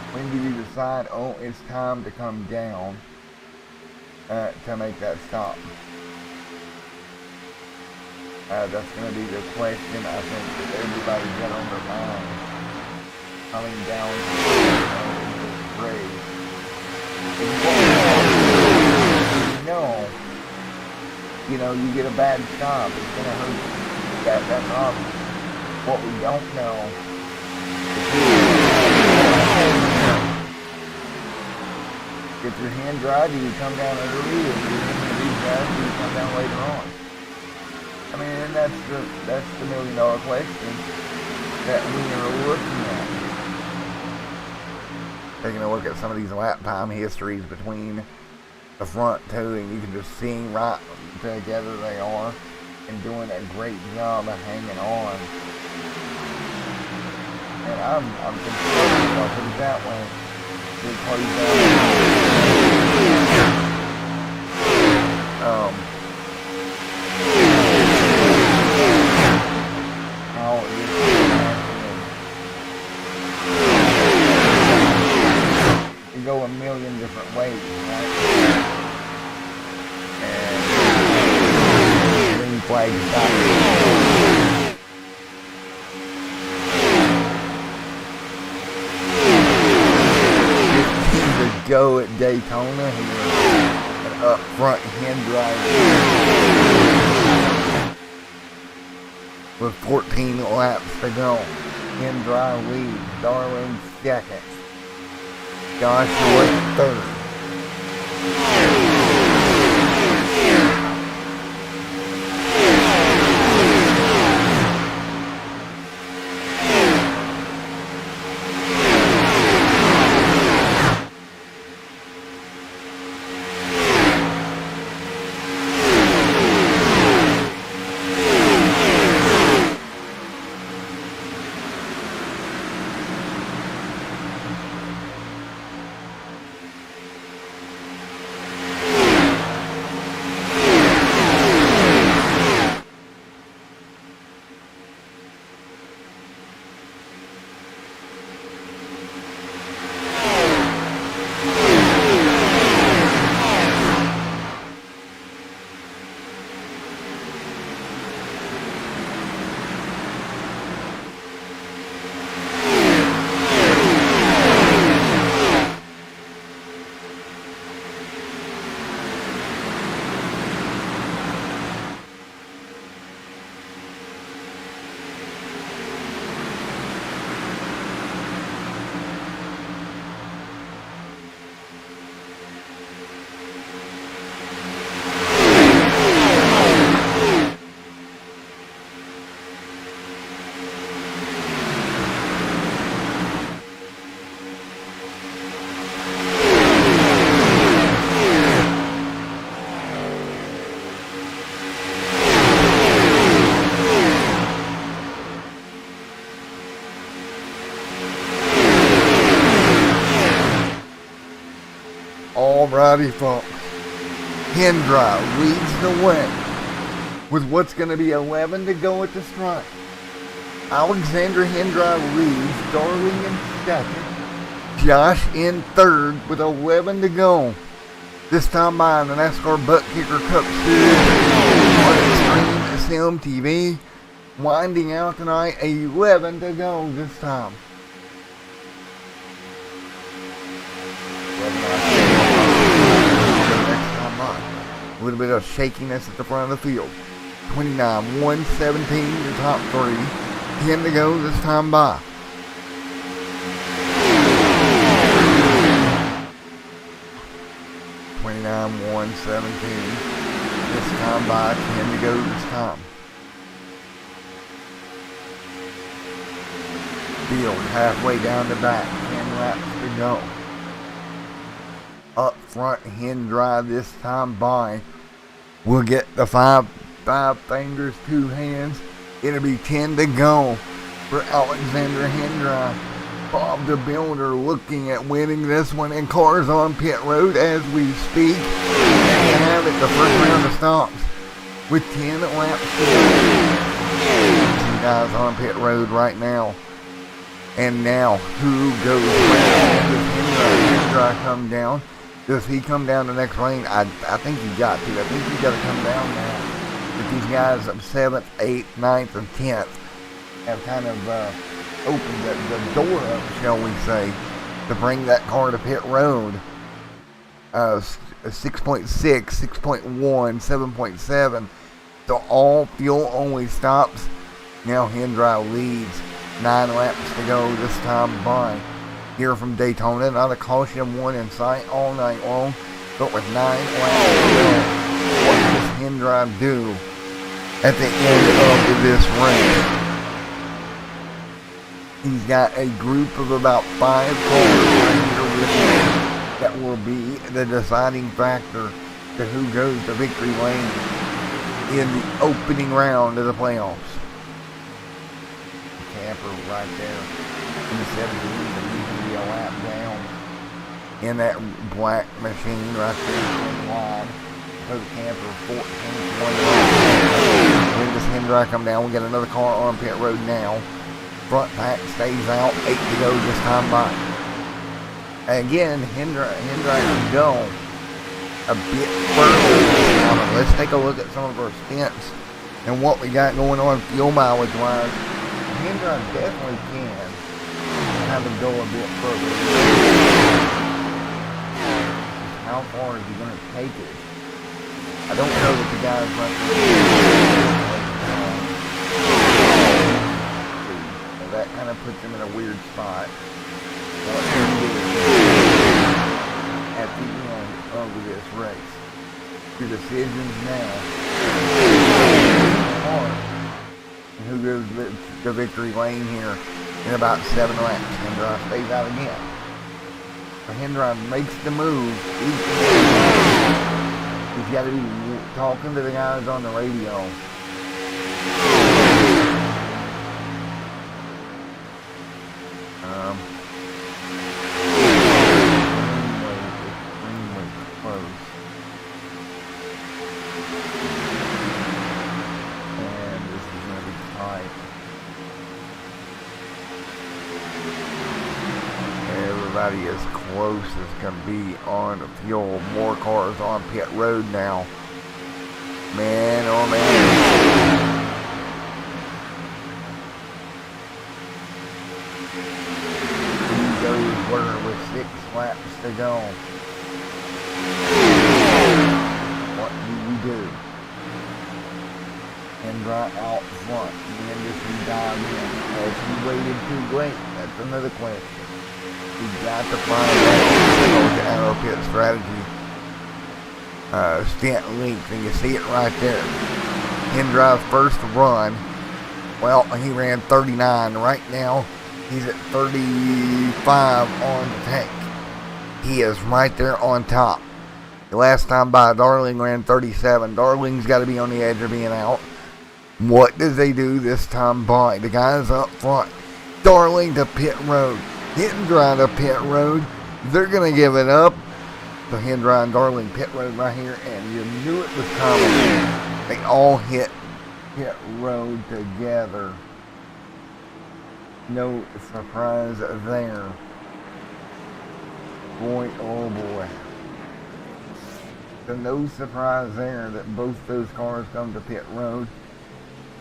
when do you decide, oh, it's time to come down to make that stop? That's going to be the question I think that everybody's got on their mind. Coming down to this race. You know, you get a bad stop, it's going to hurt you. That's obvious. What we don't know is if your hand dry, do you come down early? If your hand these guys, do you come down later on? I mean, and that's the $1 million question that we are looking at. Taking a look at some of these lap time histories between the front two, and you can just see right together they are, and doing a great job of hanging on. And I'm concerned, I'll put it that way. You go a million different ways, right? And green flag stop. Go at Daytona here, and up front hand drive with 14 laps to go. Hand drive lead, Darling second, Joshua third. Alrighty, folks. Hendra leads the way with what's going to be 11 to go at the stripe. Alexander Hendra leads, Darling in second, Josh in third with 11 to go. This time by the NASCAR ButtKicker Cup Series on Extreme SMTV. Winding out tonight, 11 to go this time. A little bit of shakiness at the front of the field. 29, 117, the top three. 10 to go this time by. $29, 117. This time by. 10 to go this time. Field halfway down the back. 10 laps to go. Up front, Hendra this time by. We'll get the five fingers, 2 hands. It'll be 10 to go for Alexander Hendra. Bob the Builder looking at winning this one, and cars on pit road as we speak. And you have it, the first round of stops with 10 laps to go. Two guys on pit road right now. And now, who goes around? Does Hendra come down? Does he come down the next lane? I think he got to. I think he's got to come down now. But these guys of 7th, 8th, 9th, and 10th have kind of opened the door up, shall we say, to bring that car to pit road. 6.6, 6.1, 7.7. So all fuel only stops. Now Hendra leads. 9 laps to go this time by. Here from Daytona, not a caution one in sight all night long, but with 9 laps to go, what does Hendra do at the end of this race? He's got a group of about 5 cars right here with him that will be the deciding factor to who goes to victory lane in the opening round of the playoffs. Camper right there in the 17th. A lap down in that black machine right there in line. So the camper 14, 1 lap. When does Hendra come down? We got another car on pit road now. Front pack stays out. 8 to go this time by. Again, Hendra can go a bit further. Let's take a look at some of our stints and what we got going on fuel mileage wise. Hendra definitely can have him go a bit further. How far is he going to take it? I don't know that the guy's right there. So that kind of puts him in a weird spot. At the end of this race. Your decisions now. And who goes the victory lane here? In about 7 laps, Hendra stays out again. So Hendra makes the move. He's got to be talking to the guys on the radio. Extremely close. And this is going to be tight. Everybody as close as can be on the fuel. More cars on pit road now. Man, oh man. He goes where with 6 laps to go. What do we do? Hendra out front. When does he dive in? Has he waited too late? That's another question. We've got to find out our pit strategy. Stint length, and you see it right there. Hendra's first run, well, he ran 39. Right now, he's at 35 on the tank. He is right there on top. The last time by, Darling ran 37. Darling's got to be on the edge of being out. What does they do this time by? The guys up front. Darling to pit road. Hendra to pit road. They're going to give it up. the Hendry and Darling pit road right here, and you knew it was coming. They all hit pit road together. No surprise there. Boy, oh boy. So no surprise there that both those cars come to pit road.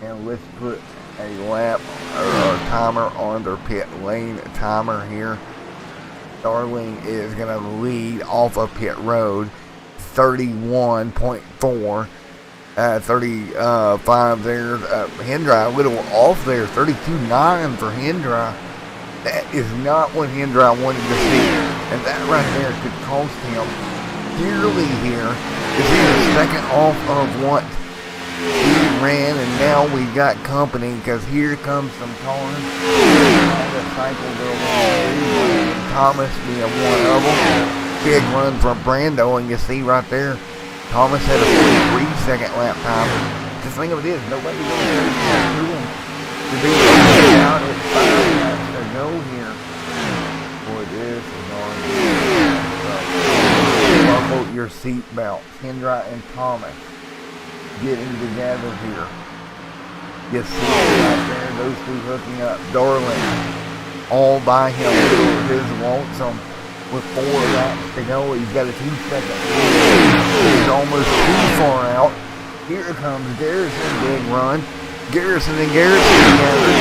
And let's put a lap or a timer on their pit lane timer here. Darling is going to lead off of pit road 31.4. 35 there. Hendry a little off there. 32.9 for Hendry. That is not what Hendry wanted to see. And that right there could cost him dearly here. Is he the second off of what he ran, and now we got company because here comes some cars. The cycle going Thomas being one of them. Big run from Brando, and you see right there, Thomas had a 43-second lap time. The thing of it is, nobody really to him to be out at 5 laps to go here. Boy, this is on. Buckle your seatbelt. Hendry and Thomas getting together here. You see right there, those two hooking up. Darling all by him with his lonesome with 4 laps to go. He's got a 2-second lead. He's almost too far out. Here comes Garrison, big run. Garrison and Garrison together.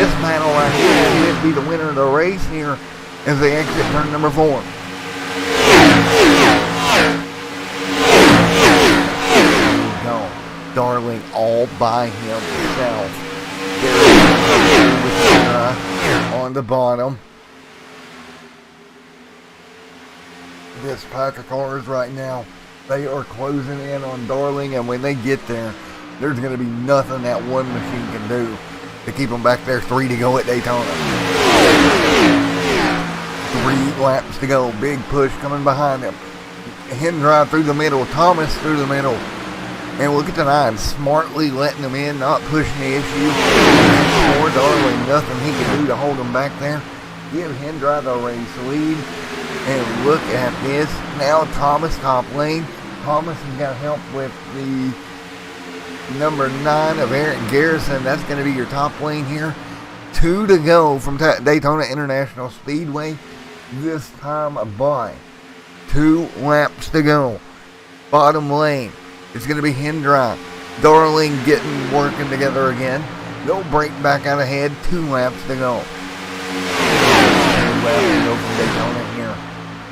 This battle right here will be the winner of the race here as they exit turn number 4. Darling all by himself. On the bottom. This pack of cars right now, they are closing in on Darling, and when they get there, there's going to be nothing that one machine can do to keep them back there. 3 to go at Daytona. 3 laps to go. Big push coming behind them. Hendry through the middle. Thomas through the middle. And look at the 9, smartly letting them in, not pushing the issue. Poor Darling, nothing he can do to hold them back there. Give Hendry the race lead. And look at this. Now Thomas top lane. Thomas has got help with the number 9 of Eric Garrison. That's going to be your top lane here. 2 to go from Daytona International Speedway. This time by 2 laps to go. Bottom lane. It's going to be Hendry. Darling working together again. They'll break back out ahead. 2 laps to go. 2 laps to go from Daytona here.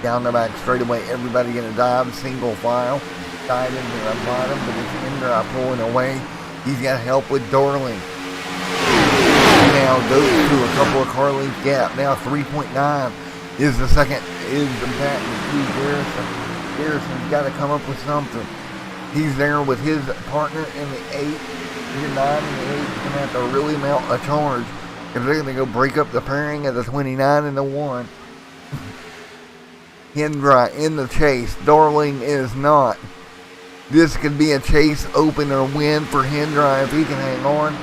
Down the back straightaway. Everybody going to dive single file. Dive into the bottom, but it's Hendry pulling away. He's got help with Darling. Now goes to a couple of car length gap. Now 3.9 is the second. Is the back to Garrison. Garrison's got to come up with something. He's there with his partner in the 8. Your 9 and the 8 is going to have to really mount a charge if they're going to go break up the pairing of the 29 and the 1. Hendry in the chase. Darling is not. This could be a chase opener win for Hendry if he can hang on.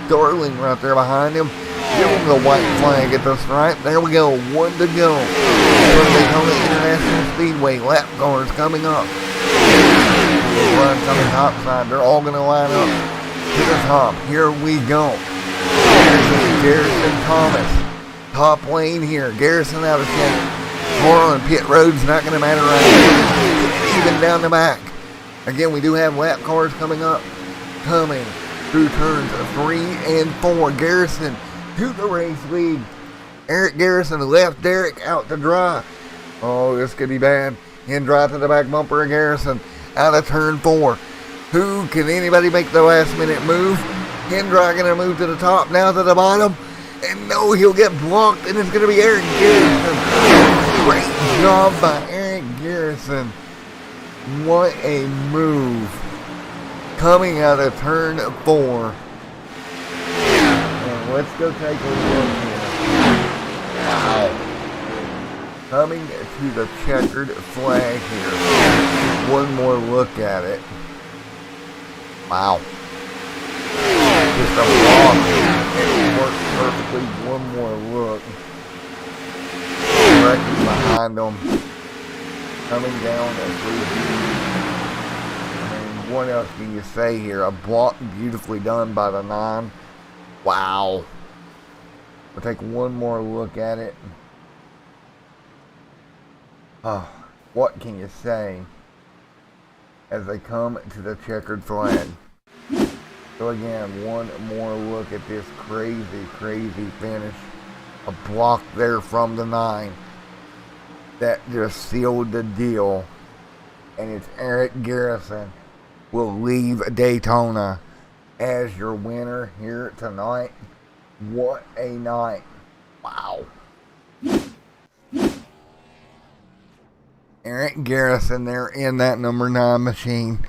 Darling right there behind him. Give him the white flag at the stripe. There we go. 1 to go. From Daytona International Speedway. Lap cars coming up. Run coming topside. They're all going to line up to the top. Here we go. Garrison Thomas. Top lane here. Garrison out of shape. More on pit road's not going to matter right now. Even down the back. Again, we do have lap cars coming up. Coming through turns 3 and 4. Garrison to the race lead. Eric Garrison left Derek out to dry. Oh, this could be bad. Hendry to the back bumper of Garrison. Out of turn 4. Who can anybody make the last minute move? Hendry going to move to the top, now to the bottom. And no, he'll get blocked, and it's going to be Eric Garrison. Great job by Eric Garrison. What a move. Coming out of turn 4. And let's go take a look here. Wow. Coming to the checkered flag here. One more look at it. Wow. Just a block. It worked perfectly. One more look. Wrecking behind them. coming down as we what else can you say here? A block beautifully done by the 9. Wow. We'll take one more look at it. Oh, what can you say as they come to the checkered flag? So again, one more look at this crazy, crazy finish. A block there from the 9 that just sealed the deal. And it's Eric Garrison will leave Daytona as your winner here tonight. What a night. Wow. Eric Garrison there in that number 9 machine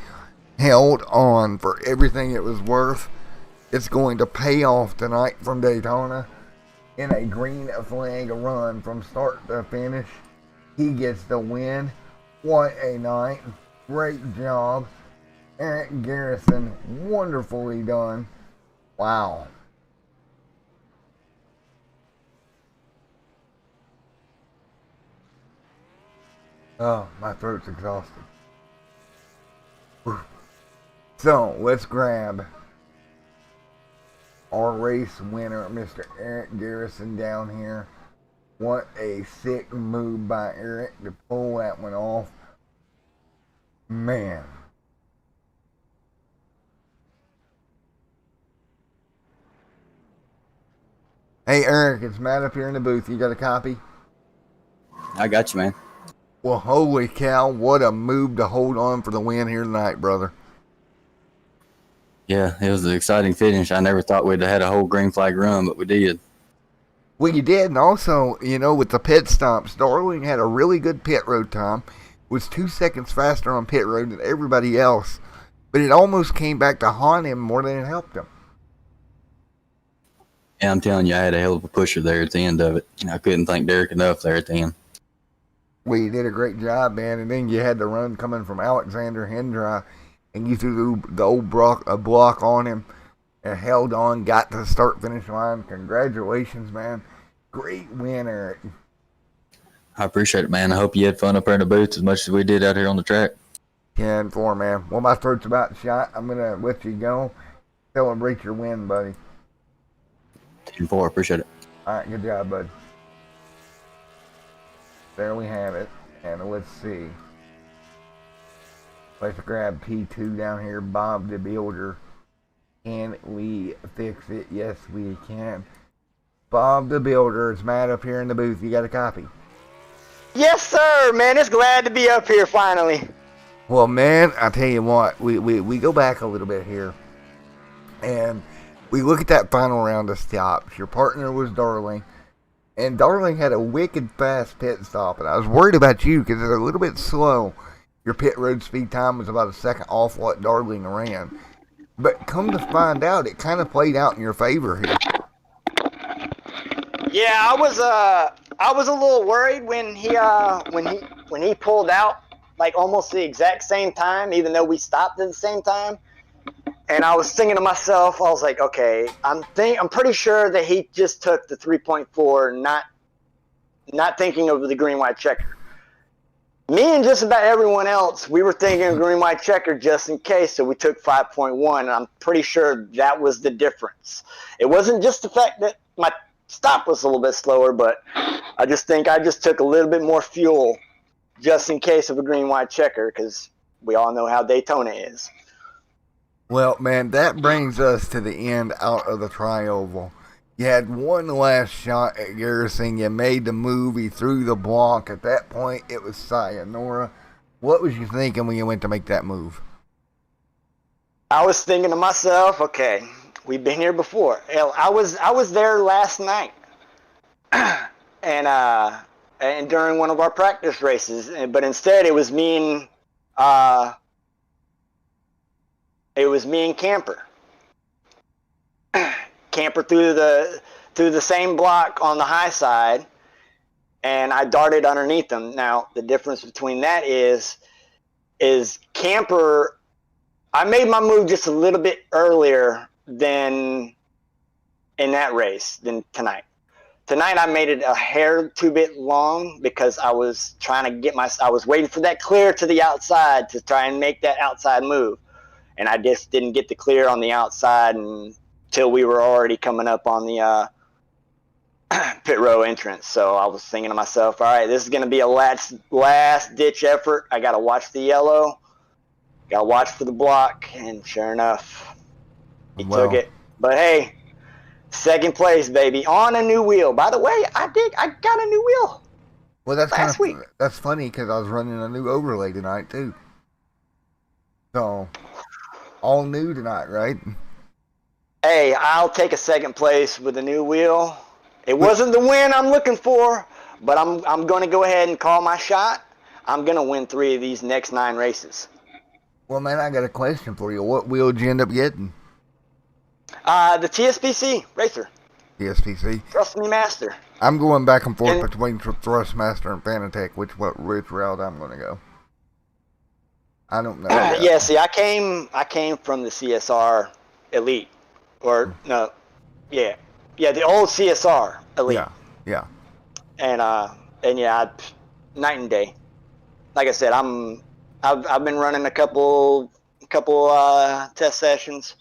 held on for everything it was worth. It's going to pay off tonight from Daytona in a green flag run from start to finish. He gets the win. What a night. Great job. Eric Garrison, wonderfully done. Wow. Oh, my throat's exhausted. So, let's grab our race winner, Mr. Eric Garrison, down here. What a sick move by Eric to pull that one off. Man. Hey, Eric, it's Matt up here in the booth. You got a copy? I got you, man. Well, holy cow, what a move to hold on for the win here tonight, brother. Yeah, it was an exciting finish. I never thought we'd have had a whole green flag run, but we did. Well, you did, and also, with the pit stops, Darling had a really good pit road time. Was 2 seconds faster on pit road than everybody else, but it almost came back to haunt him more than it helped him. Yeah, I'm telling you, I had a hell of a pusher there at the end of it. I couldn't thank Derek enough there at the end. Well, you did a great job, man, and then you had the run coming from Alexander Hendry, and you threw the old block on him and held on, got to the start-finish line. Congratulations, man. Great win, Eric. I appreciate it, man. I hope you had fun up there in the booth as much as we did out here on the track. 10-4, man. Well, my throat's about shot. I'm going to let you go. Celebrate your win, buddy. 10-4, appreciate it. All right, good job, bud. There we have it. And let's see. Let's grab P2 down here. Bob the Builder. Can we fix it? Yes, we can. Bob the Builder, it's Matt up here in the booth. You got a copy? Yes, sir, man. It's glad to be up here finally. Well, man, I tell you what, we go back a little bit here. And we look at that final round of stops. Your partner was Darling. And Darling had a wicked fast pit stop. And I was worried about you because it's a little bit slow. Your pit road speed time was about a second off what Darling ran. But come to find out, it kind of played out in your favor here. Yeah, I was a little worried when he pulled out like almost the exact same time, even though we stopped at the same time. And I was thinking to myself, I was like, okay, I'm pretty sure that he just took the 3.4, not thinking of the green white checker. Me and just about everyone else, we were thinking of green white checker just in case, so we took 5.1, and I'm pretty sure that was the difference. It wasn't just the fact that my stop was a little bit slower, but I just think I just took a little bit more fuel just in case of a green white checker, because we all know how Daytona is. Well, man, that brings us to the end out of the tri-oval. You had one last shot at Garrison. You made the move. He threw the block. At that point, it was sayonara. What was you thinking when you went to make that move? I was thinking to myself, okay, we've been here before. Hell, I was there last night, and during one of our practice races, but instead it was me and Camper. Camper through the same block on the high side, and I darted underneath them. Now the difference between that is Camper, I made my move just a little bit earlier than in that race than tonight. tonight I made it a hair too bit long because I was trying to get I was waiting for that clear to the outside to try and make that outside move. And I just didn't get the clear on the outside until we were already coming up on the pit row entrance. So I was thinking to myself, all right, this is going to be a last ditch effort. I got to watch the yellow, got to watch for the block, and sure enough, he took it. But hey, second place, baby, on a new wheel. By the way, I got a new wheel. Well, that's last week. That's funny because I was running a new overlay tonight too. So all new tonight, right? Hey, I'll take a second place with a new wheel. It wasn't the win I'm looking for, but I'm going to go ahead and call my shot. I'm going to win 3 of these next 9 races. Well, man, I got a question for you. What wheel did you end up getting? The TSPC Racer. TSPC? Thrust Me Master. I'm going back and forth between Thrustmaster and Fanatec, which route I'm going to go. I don't know. Yeah, see, I came from the CSR Elite, or no, yeah, the old CSR Elite. Yeah. And yeah, night and day. Like I said, I've been running a couple test sessions.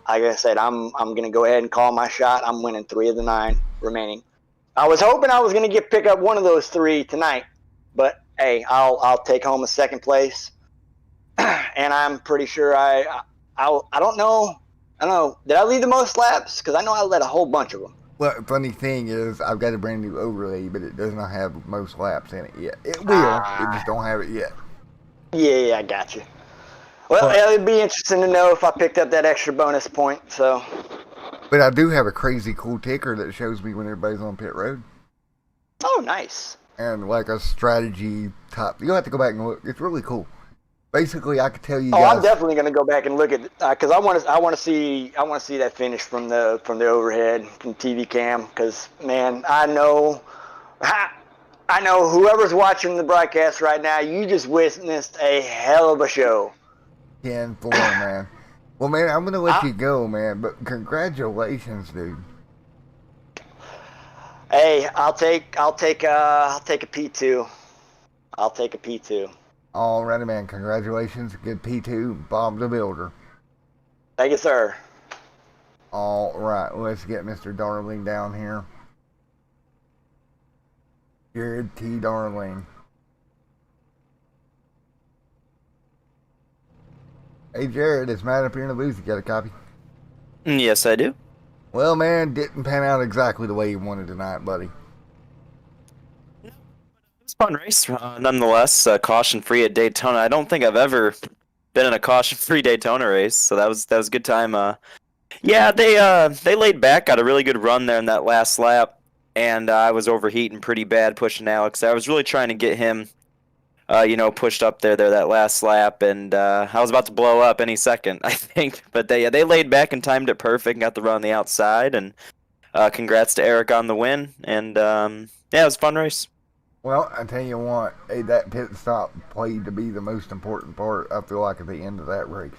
Like I said, I'm gonna go ahead and call my shot. I'm winning 3 of the 9 remaining. I was hoping I was gonna pick up one of those 3 tonight, but hey, I'll take home a second place. And I'm pretty sure I don't know. Did I lead the most laps? Because I know I led a whole bunch of them. Well, funny thing is, I've got a brand new overlay, but it does not have most laps in it yet. It will. It just don't have it yet. Yeah, I got you. Well, it'd be interesting to know if I picked up that extra bonus point. So. But I do have a crazy cool ticker that shows me when everybody's on pit road. Oh, nice. And like a strategy top. You'll have to go back and look. It's really cool. Basically, I could tell you guys. I'm definitely gonna go back and look at because I want to see that finish from the overhead from TV cam. Because man, I know whoever's watching the broadcast right now, you just witnessed a hell of a show. 10-4, man. Well, man, I'm gonna let you go, man. But congratulations, dude. Hey, I'll take a P2. I'll take a P2. Alrighty, man. Congratulations. Good P2, Bob the Builder. Thank you, sir. Alright, let's get Mr. Darling down here. Jared T. Darling. Hey, Jared, it's Matt up here in the booth. You got a copy? Yes, I do. Well, man, didn't pan out exactly the way you wanted tonight, buddy. It was a fun race, nonetheless. Caution-free at Daytona. I don't think I've ever been in a caution-free Daytona race, so that was a good time. Yeah, they laid back, got a really good run there in that last lap, and I was overheating pretty bad pushing Alex. I was really trying to get him, pushed up there that last lap, and I was about to blow up any second, I think. But they laid back and timed it perfect and got the run on the outside, and congrats to Eric on the win, and yeah, it was a fun race. Well, I tell you what, hey, that pit stop played to be the most important part, I feel like, at the end of that race.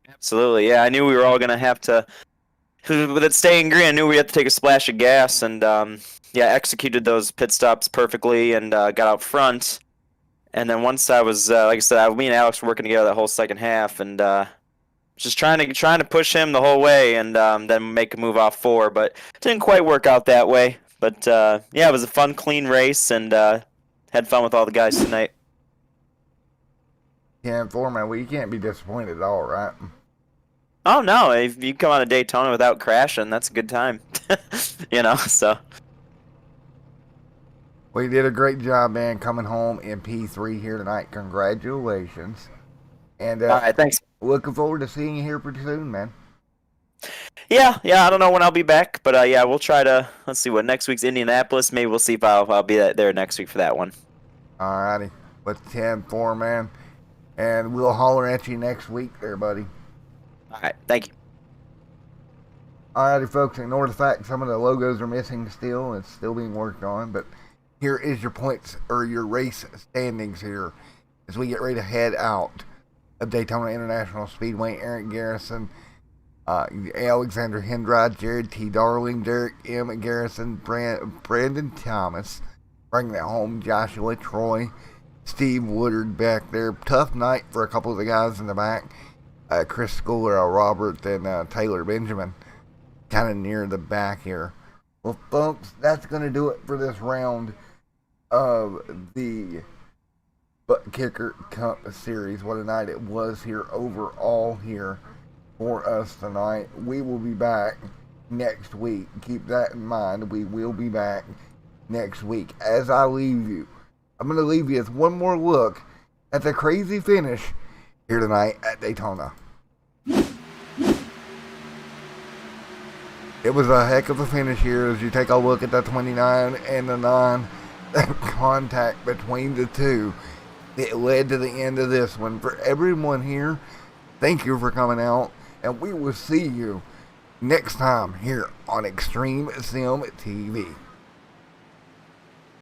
Absolutely, yeah. I knew we were all going to have to, with it staying green, I knew we had to take a splash of gas, and yeah, executed those pit stops perfectly and got out front. And then once I was, like I said, me and Alex were working together that whole second half, and just trying to push him the whole way, and then make a move off 4, but it didn't quite work out that way. But yeah, it was a fun, clean race, and had fun with all the guys tonight. Yeah, man, well, you can't be disappointed at all, right? Oh no, if you come out of Daytona without crashing, that's a good time. So. Well, you did a great job, man, coming home in P3 here tonight. Congratulations. And all right, thanks. Looking forward to seeing you here pretty soon, man. Yeah, I don't know when I'll be back, but yeah, we'll try to, let's see what, next week's Indianapolis, maybe we'll see if I'll be there next week for that one. Alrighty, with 10-4, man, and we'll holler at you next week there, buddy. Alright, thank you. Alrighty, folks, ignore the fact some of the logos are missing still, it's still being worked on, but here is your points, or your race standings here, as we get ready to head out of Daytona International Speedway. Eric Garrison Alexander Hendride, Jared T. Darling, Derek M. Garrison, Brandon Thomas, bringing it home, Joshua Troy, Steve Woodard back there. Tough night for a couple of the guys in the back. Chris Schooler, Robert, and Taylor Benjamin, kind of near the back here. Well, folks, that's going to do it for this round of the ButtKicker Cup series. What a night it was here overall here for us tonight. We will be back next week. Keep that in mind. We will be back next week. As I leave you, I'm going to leave you with one more look at the crazy finish here tonight at Daytona. It was a heck of a finish here as you take a look at the 29 and the 9. That contact between the two, it led to the end of this one. For everyone here, thank you for coming out, and we will see you next time here on Extreme Sim TV.